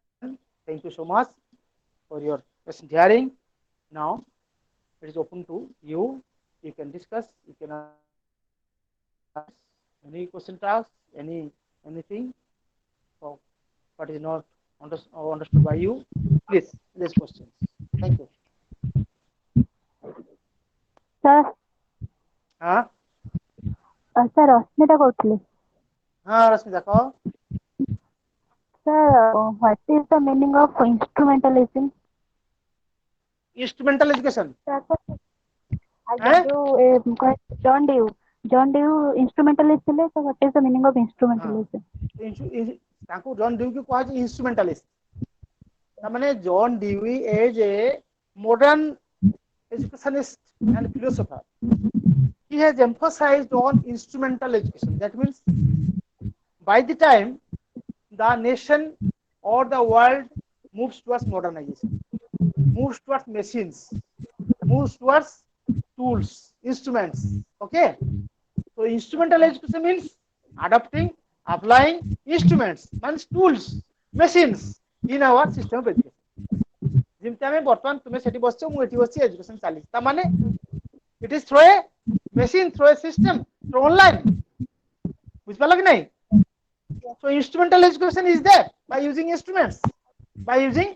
Thank you so much for your patient hearing. Now it is open to you. You can discuss. You can ask any question to ask, anything. So what is not understood by you, please raise questions. Thank you. Sir. Sir, Rasmita कहूଥିଲି. Rasmita कह. Sir, what is the meaning of instrumentalism? Instrumental education. John Dewey instrumentalist ଥିଲେ. So what is the meaning of instrumentalism? ताको John Dewey को कहा instrumentalist. तामाने John Dewey as a modern educationist and philosopher. He has emphasized on instrumental education. That means by the time the nation or the world moves towards modernization, moves towards machines, moves towards tools, instruments. Okay, so instrumental education means adopting, applying instruments, means tools, machines in our system of education. जिमते हमें वर्तमान तुम्हें सेठी बसछो मु एठी बसछि education चाली ता माने it is through a machine, through a system, through online. बुझ पाला कि नहीं? So instrumental education is there by using instruments, by using,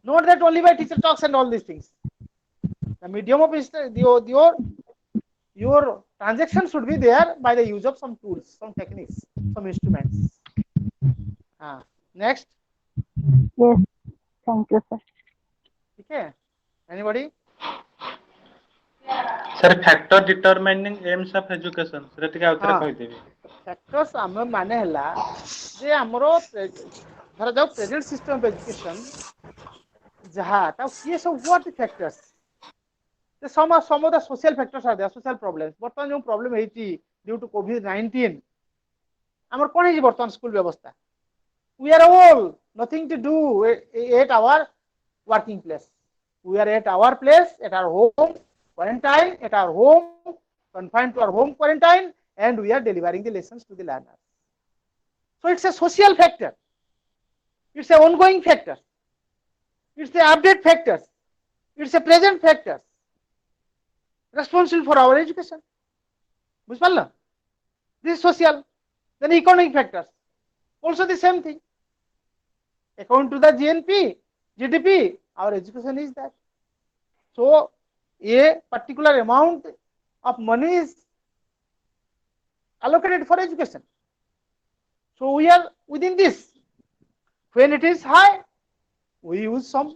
not that only by teacher talks and all these things. The medium of your transaction should be there by the use of some tools, some techniques, some instruments. Next. Yes, thank you, sir. Okay. Anybody? Sir, factor determining aims of education. Sir, टिके आउथरे कहि देबी. Factors हम माने हला जे हमरो धर जाऊ present system of education जहा ता ये सब what factors. Some of the social factors are there, social problems. बर्तमान जो प्रॉब्लम हेची ड्यू टू कोविड-19 हमर कोन हेची बर्तमान स्कूल व्यवस्था. We are all nothing to do at our working place. We are at our place, at our home, quarantine, at our home, confined to our home quarantine, and we are delivering the lessons to the learners. So it's a social factor. It's an ongoing factor. It's the update factor. It's a present factor. Responsible for our education. This is social. Then economic factors. Also the same thing. According to the GNP, GDP, our education is that. So a particular amount of money is allocated for education. So we are within this. When it is high, we use some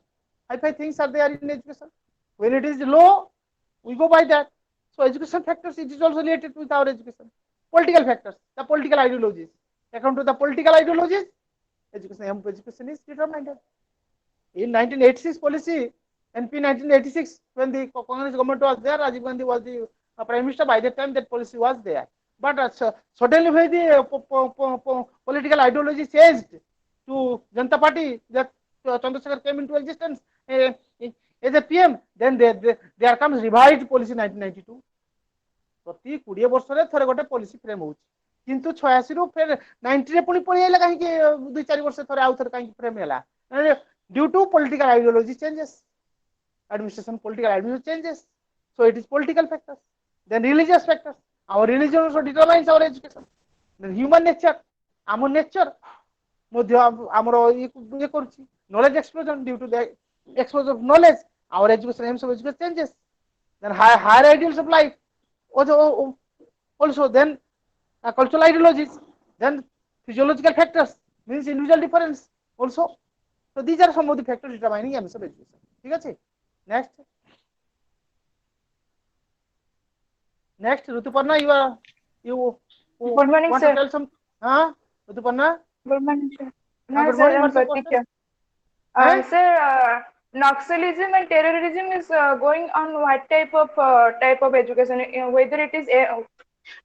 high things are there in education. When it is low, we go by that. So education factors, it is also related with our education. Political factors, the political ideologies. According to the political ideologies, education is determined. In 1986 policy, NP 1986, when the Congress government was there, Rajiv Gandhi was the Prime Minister. By that time, that policy was there. but suddenly when the political ideology changed to Janata Party, that Chandrasekhar came into existence as a PM, then there comes revised policy 1992. प्रति 20 वर्ष रे थरे गोटे policy frame होउची किंतु 86 रु फिर 90 रे पुनी पळि आइला काहे कि 2-4 वर्ष थरे आउ थरे काहे फ्रेम हैला due to political ideology changes administration political administration changes, so it is political factors, then religious factors. Our religion also determines our education, then human nature, our nature मध्य आमर ये करछि knowledge explosion, due to the explosion of knowledge our education aims of education changes, then higher ideals of life also, then cultural ideologies, then physiological factors means individual difference also. So these are some of the factors determining aims of education. ठीक है. Next, Rutuparna, you Good morning, want sir. to tell some? Rutuparna? Good morning, sir. Good Sir, morning, I'm what's your Pratikya. Huh? Sir, Naxalism and terrorism is going on what type of education? Whether it is a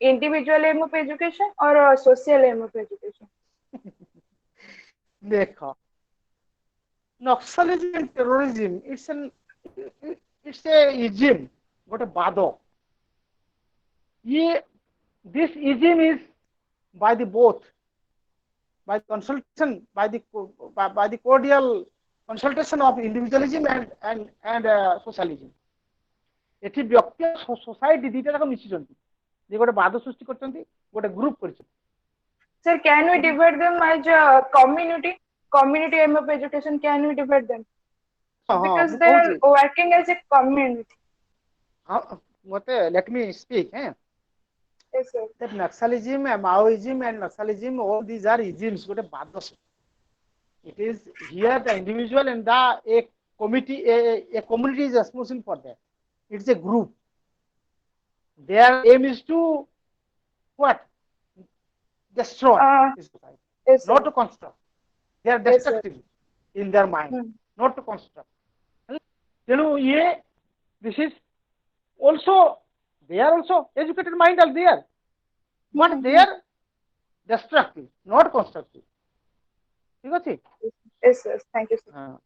individual aim of education or a social aim of education? देखो, Naxalism and terrorism, it's a ism, what a bado. This ism is by the both, by consultation, by the cordial consultation of individualism and socialism. एठी व्यक्ति society दीटा जाक मिसिचंती जे गोटे बाद सृष्टि करचंती गोटे group करचंती. Sir, can we divide them as community aim of education? Can we divide them? Because they are working as a community. Let me speak. Yes, sir. That Naxalism, Maoism and Naxalism, all these are isms. It is here the individual and a committee, a community is responsible for that. It's a group. Their aim is to what? Destroy the society, yes, not to construct. They are destructive in their mind, not to construct. This is also, they are also educated mind are there, but they are destructive, not constructive. Yes, sir. Thank you, sir.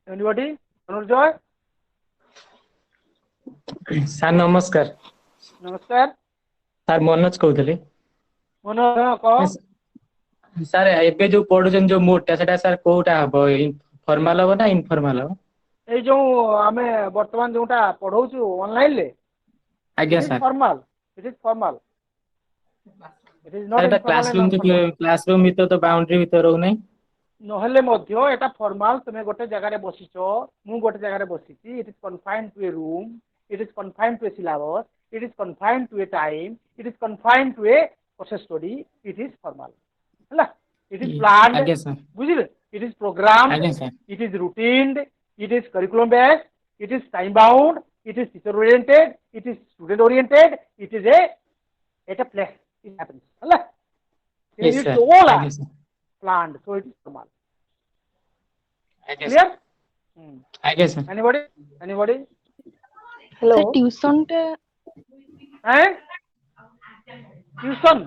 Anybody? Anurjoy? Sir, namaskar. Namaskar. Sir, Manoj कहूली. मनोज कह. Sir, एबे जो पढुछन जो मोटा सेटा sir Kota हबो formal हबो ना इनफॉर्मल हबो? ए जो हमें वर्तमान जोटा पढौछु ऑनलाइन ले. आज्ञा sir. Formal. It is formal. It is not informal. Classroom भीतर तो बाउंड्री भीतर रहउ नै. नहले मध्य एटा फॉर्मल तुमे गोटे जगह रे बसिचो मु गोटे जगह रे बसिची. It is confined to a room, it is confined to a syllabus, it is confined to a time, it is confined to a process study. It is formal. Hela, it is planned. आज्ञा sir. बुझिले? It is programmed, आज्ञा sir. it is routined, it is curriculum based, it is time bound, it is teacher oriented, it is student oriented, it is at a place it happens. Hela, Yes, it's sir. all आज्ञा sir. planned, so it is formal. आज्ञा Clear? Sir. आज्ञा sir. Anybody? Hello. Sir tuition टा tuition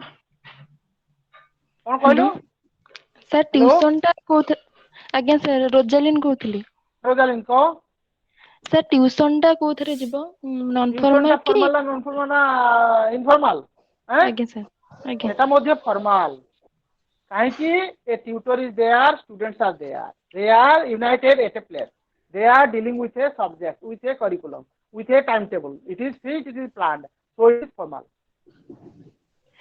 कौन कहलो? Sir tuition टा कोथ आज्ञा sir Rosalin कहउथली. रोजालिन को सर ट्यूशन टा कोथरे जिवो नॉन फॉर्मल की फॉर्मल नॉन फॉर्मल ना इनफॉर्मल? आज्ञा सर. आज्ञा एटा मध्ये फॉर्मल काहे कि a tutor is there, students are there, they are united at a place, they are dealing with a subject, with a curriculum, with a timetable, it is fixed, it is planned, so it is formal.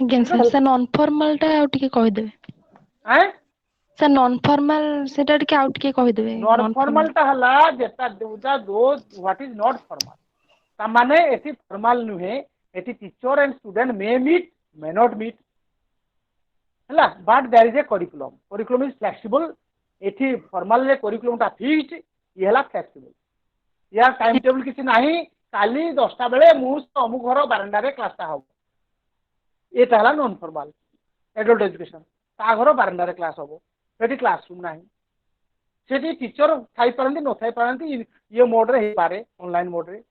आज्ञा sir sir non formal टा out के कहि देबे. Sir non formal सेटा के out के कहि देबे. नॉन फॉर्मल टा हला जेता those what is not formal ता माने एटी फॉर्मल नुहे, एटी teacher and student may meet may not meet हला, but there is a curriculum is flexible. एटी फॉर्मल रे करिकुलम टा फिक्स्ड, ये हला फ्लेक्सिबल. या टाइम टेबल किसी नाही, काली 10टा बेले मु अमु घर बारंडा रे क्लास ता हो. एटा हला नॉन फॉर्मल एडल्ट एजुकेशन. ता घर बारंडा रे क्लास हो, एटी क्लासरूम नाही, सेठी टीचर थाई परंती न थाई परंती, ये मोड रे हे पारे ऑनलाइन मोड रे.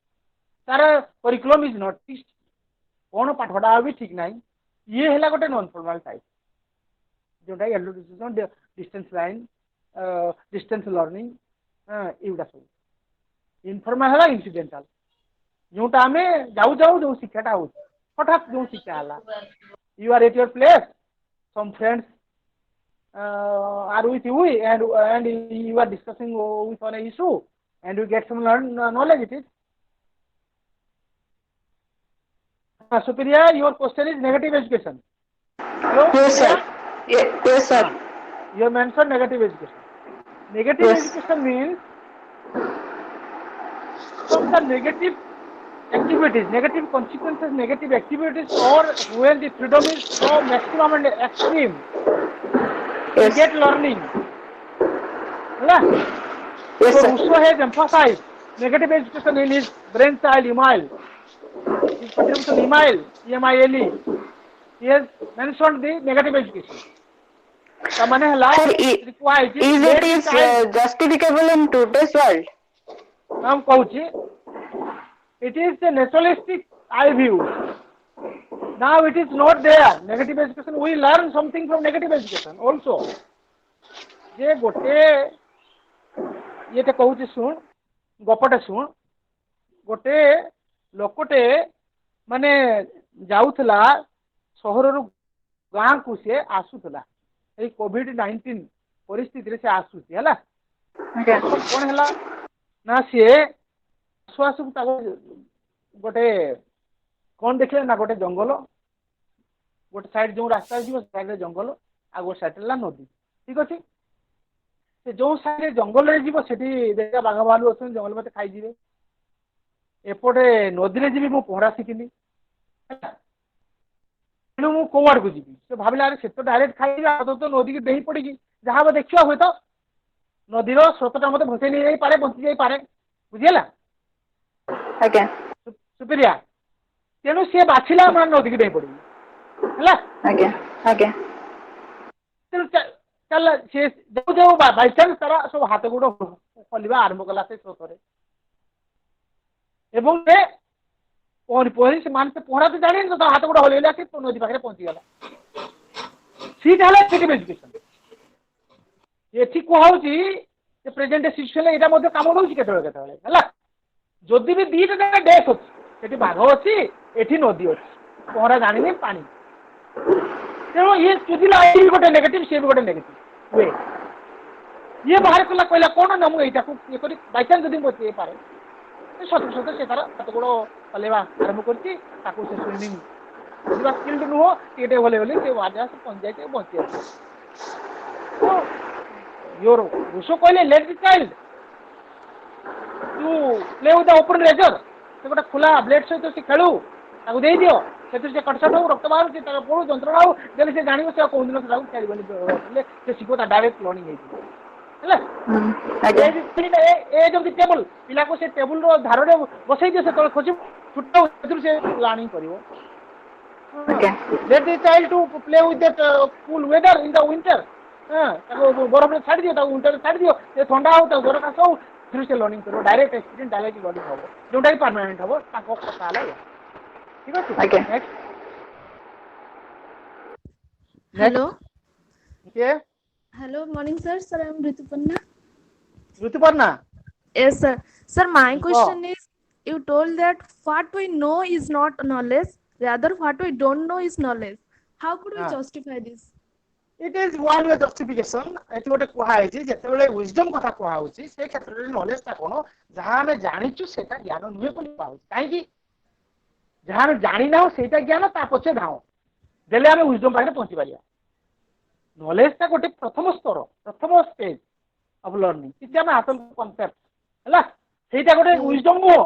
तार करिकुलम इज नॉट फिक्स्ड कौन पाठटा भी ठीक नहीं ये है गोटे नॉन फॉर्मल टाइप जोटा education distance line distance learning एगुड़ा सब इनफॉर्मल है इनसीडेंटल जोटा आम जाऊ जाऊ जो शिक्षाटा हो हठात जो शिक्षा है you are at your place some friends are with you and you are discussing with on a issue and you get some knowledge it is Supriya your question is negative education hello Yes, sir. Yes, sir. you have mentioned negative education Yes. education means from the negative activities negative consequences negative activities or when the freedom is so maximum and extreme Yes. get learning right? Yes, So sir. Rousseau has emphasized negative education in his brainchild Emile. His contribution Emile, E-M-I-L-E. He has mentioned the negative education. The money Sir, required is it is justificable in today's world? I'm coach. It is the naturalistic eye view. Now it is not there. Negative education. We learn something from negative education also. जे गोटे ये कहूँ शुण गपटे शुण गोटे लोकटे माने जाऊला सहर गाँ को सी आसूला ये कोविड-19 परिस्थिति से आसूसी है कौन है ना सी आसु आसु गोटे कौन देखिए ना गोटे जंगल गोटे साइड जो रास्ता जीव साइड जंगल आ गोटे साइड नदी ठीक अच्छे से जो साइड जंगल जीव से देखा बाघ भालू अच्छे जंगल मत खाईजे एपटे नदी में जी पहरा शिखिनी तेणु मु कौ आड़ को जी से भाविला अरे से तो डायरेक्ट खाई तो नदी की डेही पड़ी जहाँ देखा हुए तो नदीर स्रोतटा मत भसई नहीं पारे बंची जापे बुझीगला सुप्रिया तेणु सी बाछिला नदी की डेही पड़ी चल सी जो जो बाईचान्स तारा सब हाथ गोड़ खोलवा आरंभ कला से स्रोत से मान से पहरा तो जानी तो हाथ गोड़ हल तो नदी पाखे पहुंचीगला सीटा नेगेटिव एजुकेशन ये कहूँ प्रेजेंट सिचुएशन यहाँ कम दौर के जदि भी दीटा डेथ अच्छी बाघ अच्छी एटी नदी अच्छी पहरा जानी पानी तेणु ये चुदिला गोटे नेगेटिव सी भी गोटे नेगेटिव वे ये बाहर कला कहला कौन ना मुझे ये बाईचान्स जब बचे पारे सत सत से तार हाथ गोड़ हलवा आरंभ कर स्विमिंग स्किल्ड नुह टे भले भले से आजा से पहुंच जाए बची तो योर रुसो कहले let the child to play with the open razor से गोटे खुला ब्लेड सहित से खेलू ताकू दे दियो से कटसट हो रक्त बाहर से पड़ू जंत्रणा हो जब से जान से कौ दिन से खेल से शिखो direct learning as of the table पिला को से टेबल रो धार रे बसई दियो से तले खोज छुट्टा से लर्निंग करिवो let the child to play with that cool weather in the winter बरफ में छाड़ दियो विंटर छाड़ दियो ये ठंडा हो तो जोर काश हो फिर से लर्निंग करो डायरेक्ट एक्सपीरियंस डायरेक्ट लर्निंग हो जोटा भी परमानेंट हो ताको कथा ला ठीक है नेक्स्ट Hello. के Hello, morning, sir. Sir, I am Rituparna. Rituparna Yes, sir. Sir, my question is, you told that what we know is not knowledge, rather what we don't know is knowledge. How could we justify this? It is one way justification eighty गोटे कहुई जिते wisdom कथा कहुई से क्षेत्र में नॉलेजटा कौन जहाँ आम जाचु से ज्ञान नुहे कहीं जहाँ आम जानी ना से ज्ञान ता पचे धाओ देले आम विजडम पाखे पहुंची पारिया नॉलेजटा गोटे प्रथम स्तर प्रथम स्टेज ऑफ लर्निंग किसी आम हासिल कनसेप्ट है ସେଇଟା गोटे विजडम नुह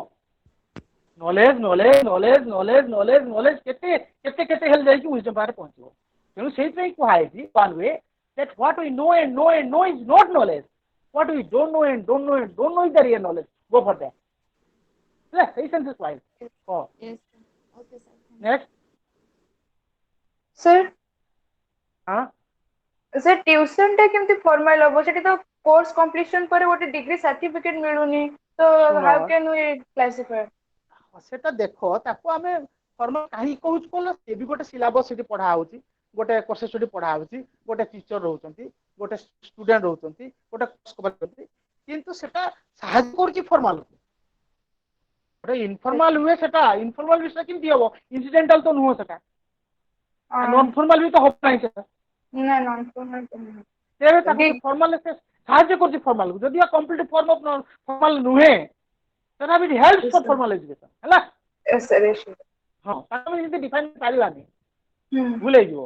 knowledge knowledge knowledge knowledge knowledge knowledge केते केते केते हेल जाई विजडम पाखे पहुंचो तेणु से कहुई one way that what we know and know is not knowledge what we don't know and don't know is the real knowledge go for that सही sense is wise Yes, sir. Okay, sir. Next sir हां sir tuition टा केमती formal हो सेठी तो course completion पर गोटे degree certificate मिलुनी तो how can we classify सेटा देखो ताको आमे फॉर्मल काहे कहूच कोला से भी गोटे सिलेबस सेठी पढ़ा होची गोटे कोर्स सेठी पढ़ा होची गोटे टीचर रहउचंती गोटे स्टूडेंट रहउचंती गोटे कोर्स कवर करती किंतु सेटा सहायता करची फॉर्मल गोटे इनफॉर्मल हुए सेटा इनफॉर्मल विषय किंती हबो इन्सिडेंटल तो नुहो सेटा नॉन फॉर्मल भी तो हो नाही सेटा ना नॉन फॉर्मल तेरे ताको फॉर्मल से सहायता करची फॉर्मल जदि कंप्लीट फॉर्म ऑफ फॉर्मल नुहे then it helps for formal education हला यस सर यस हां ताको इनते डिफाइन पारिलानी भूले जिवो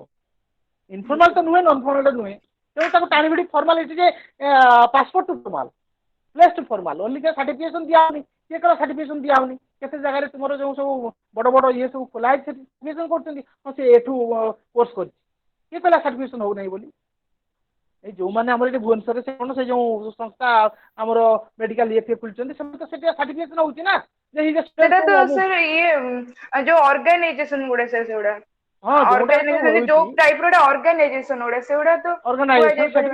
इनफॉर्मल तो नुहे नॉन फॉर्मल नुहे तो ताको टाइम फॉर्मालिटी जे passport to formal place to formal only के सर्टिफिकेशन दिया होनी के करा सर्टिफिकेशन दिया होनी केते जगह रे तुमरो जो सब बड़ बड़ ये सब खोला सर्टिफिकेशन करछंती से एठू कोर्स कर के कला सर्टिफिकेशन हो नहीं बोली जो मैंने आम भुवनेश्वर से कौन से जो संस्था आम मेडिकल ये खुलते सर्टिफिकेशन होची ना सेटा तो सर ये जो ऑर्गेनाइजेशन गुडे सर सेउडा हां ऑर्गेनाइजेशन जो टाइप रो ऑर्गेनाइजेशन गुडे सेउडा तो ऑर्गेनाइजेशन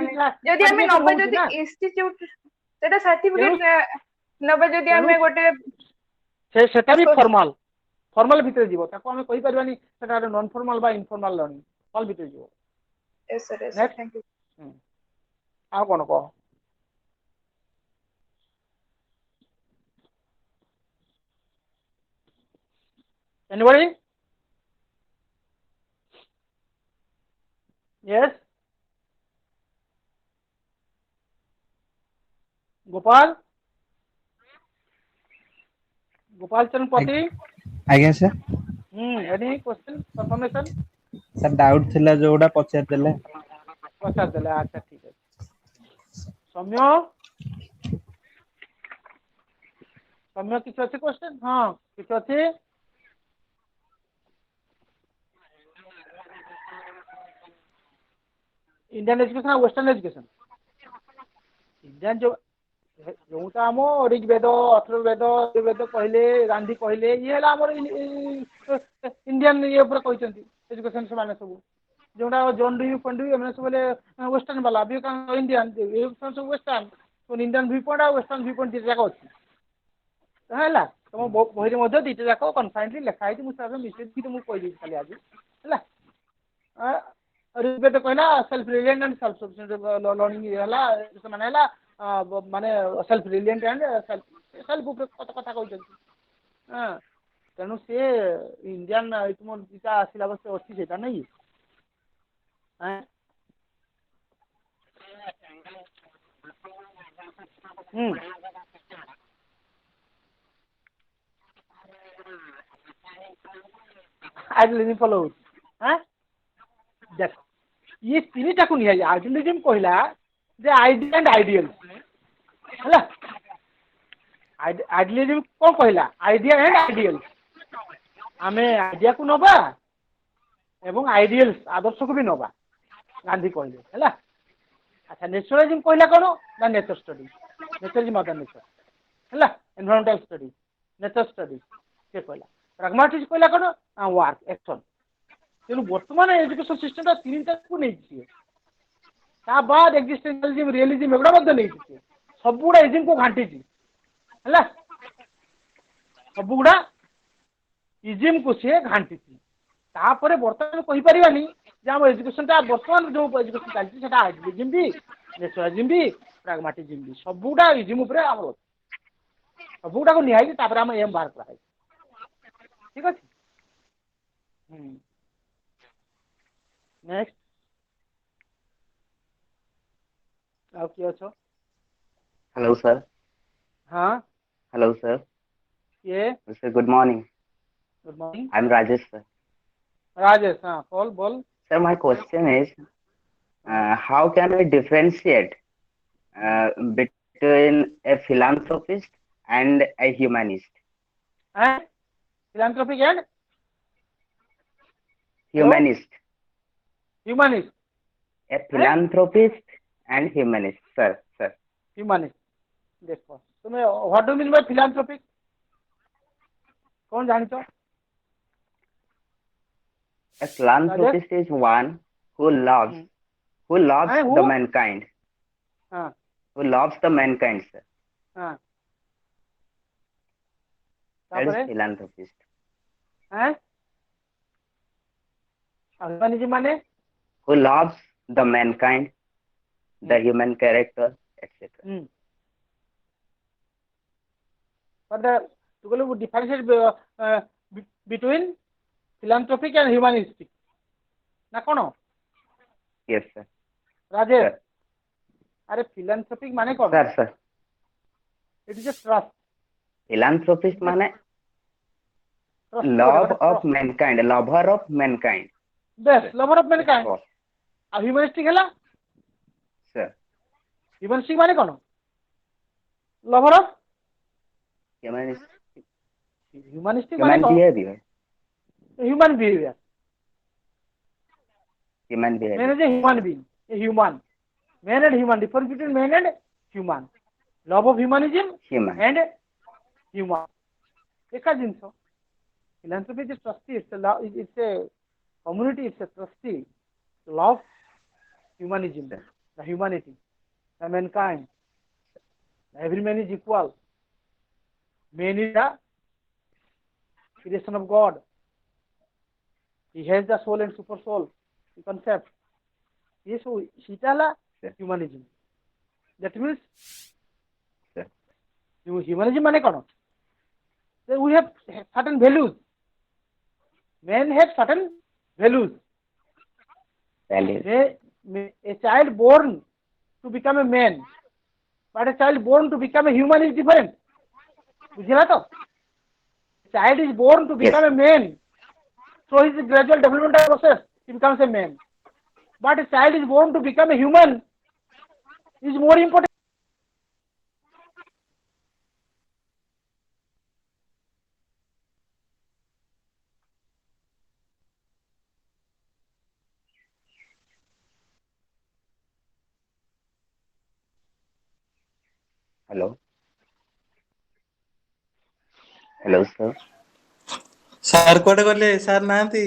जदी हमें नबे जदी इंस्टीट्यूट सेटा सर्टिफिकेट नबे जदी हमें गोटे सेटा भी फॉर्मल फॉर्मल भीतर जीवो ताको हमें कहि परबानी सेटा नॉन फॉर्मल बा इनफॉर्मल लर्निंग ऑल भीतर जीवो यस सर थैंक यू आ कौन कह anybody yes गोपाल गोपाल चरण पति आज्ञा sir any question confirmation sir doubt थिला जोडा पचार देले अच्छा ठीक है सौम्य किसी अच्छे क्वेश्चन हाँ किसी अच्छे Indian education western education Indian जो आम ऋग्वेद अथर्ववेद वेद कहले गांधी कहले ये इंडियन ये कहते एजुकेशन से सब जोड़ा जॉन डी फंडी एमने सब वेस्टर्न वाला भी इंडियन ये सब वेस्टर्न तो इंडियन व्यू पॉइंट और वेस्टर्न व्यू पॉइंट दिटा जाक अछि हैला तुम बही मध्ये दिटा जाक कन्फाइनली लिखा है मुझे मिसेज भी तुमको कहि दी खाली आज हैला ऋग्वेद कहला self reliant and self sufficient learning हैला माने हैला माने सेल्फ रिलिएंट एंड सेल्फ ऊपर कथा कहउछन हां तेणु से इंडियन तुम दिटा सिलेबस अछि सेटा नहीं आइडियलिज्म फॉलो हां देख ये तीनटा को नहीं आइडियलिज्म कहला जे आइडिया एंड आइडियल हैला आइडियलिज्म को कहला आइडिया एंड आइडियल हमें आइडिया को नबा एवं आइडियल्स आदर्श को भी नबा गांधी कहले हैला अच्छा नेचुरलिज्म कहला कोन ना nature study naturalism mother nature हैला एनवायरमेंटल स्टडी नेचर स्टडी के कहला प्रैग्मेटिज्म कहला कोन वर्क एक्शन तेनु वर्तमान एजुकेशन सिस्टम ता तीनटा को नै छी ता बाद एक्जिस्टेंशियलिज्म रियलिज्म एगुडा मध्य नै छी सबुडा इज्म को घांटी छी हैला सबुडा इज्म को से घांटी छी तापर वर्तमान कहि परिबानी जे हम एजुकेशन ता वर्तमान जो एजुकेशन चलती सेटा आइडियलिज्म भी नेचुरलिज्म भी प्रैग्मेटिज्म भी सबुडा इज्म ऊपर हमर सबुडा को निहाई तापर हम एम बार करा ठीक अछि नेक्स्ट आओ की अछो हेलो सर हाँ हेलो सर ये sir good morning I am Rajesh sir Rajesh हाँ बोल sir my question is how can we differentiate between a philanthropist and a humanist philanthropic and humanist humanist a philanthropist and humanist sir humanist देखो तुम्हें what do mean by philanthropic कौन जानितो a philanthropist is one who loves the mankind who loves the mankind sir That is तापरे philanthropist. हैं humanism माने Who loves the mankind, the human character, etc. but the to go differentiate between philanthropic and humanistic ना कौन Yes, sir. Rajesh Sir. अरे philanthropic माने कौन Sir. it is a trust Philanthropist माने trust love of mankind, lover of mankind. best lover of mankind Trust. और humanistic है ला Sir. humanistic माने कौन lover of Humanistic humanistic माने कौन behavior. human behavior Human man behavior. is a human being a human man and human difference between man and human love of humanism Human. and human एका जिनस philanthropy is trustee it's a community it's a trustee love humanism the humanity the mankind every man is equal man is the creation of God he has the soul and super soul the concept yes so shitala humanism that means humanism माने कौन we have certain values men have certain values a child born to become a man but a child born to become a human is different बुझला तो child is born to become a man so his gradual developmental process he becomes a man but a child is born to become a human is more important Hello. Hello, sir. Sir କୁଆଡେ ଗଲେ sir ନାହାନ୍ତି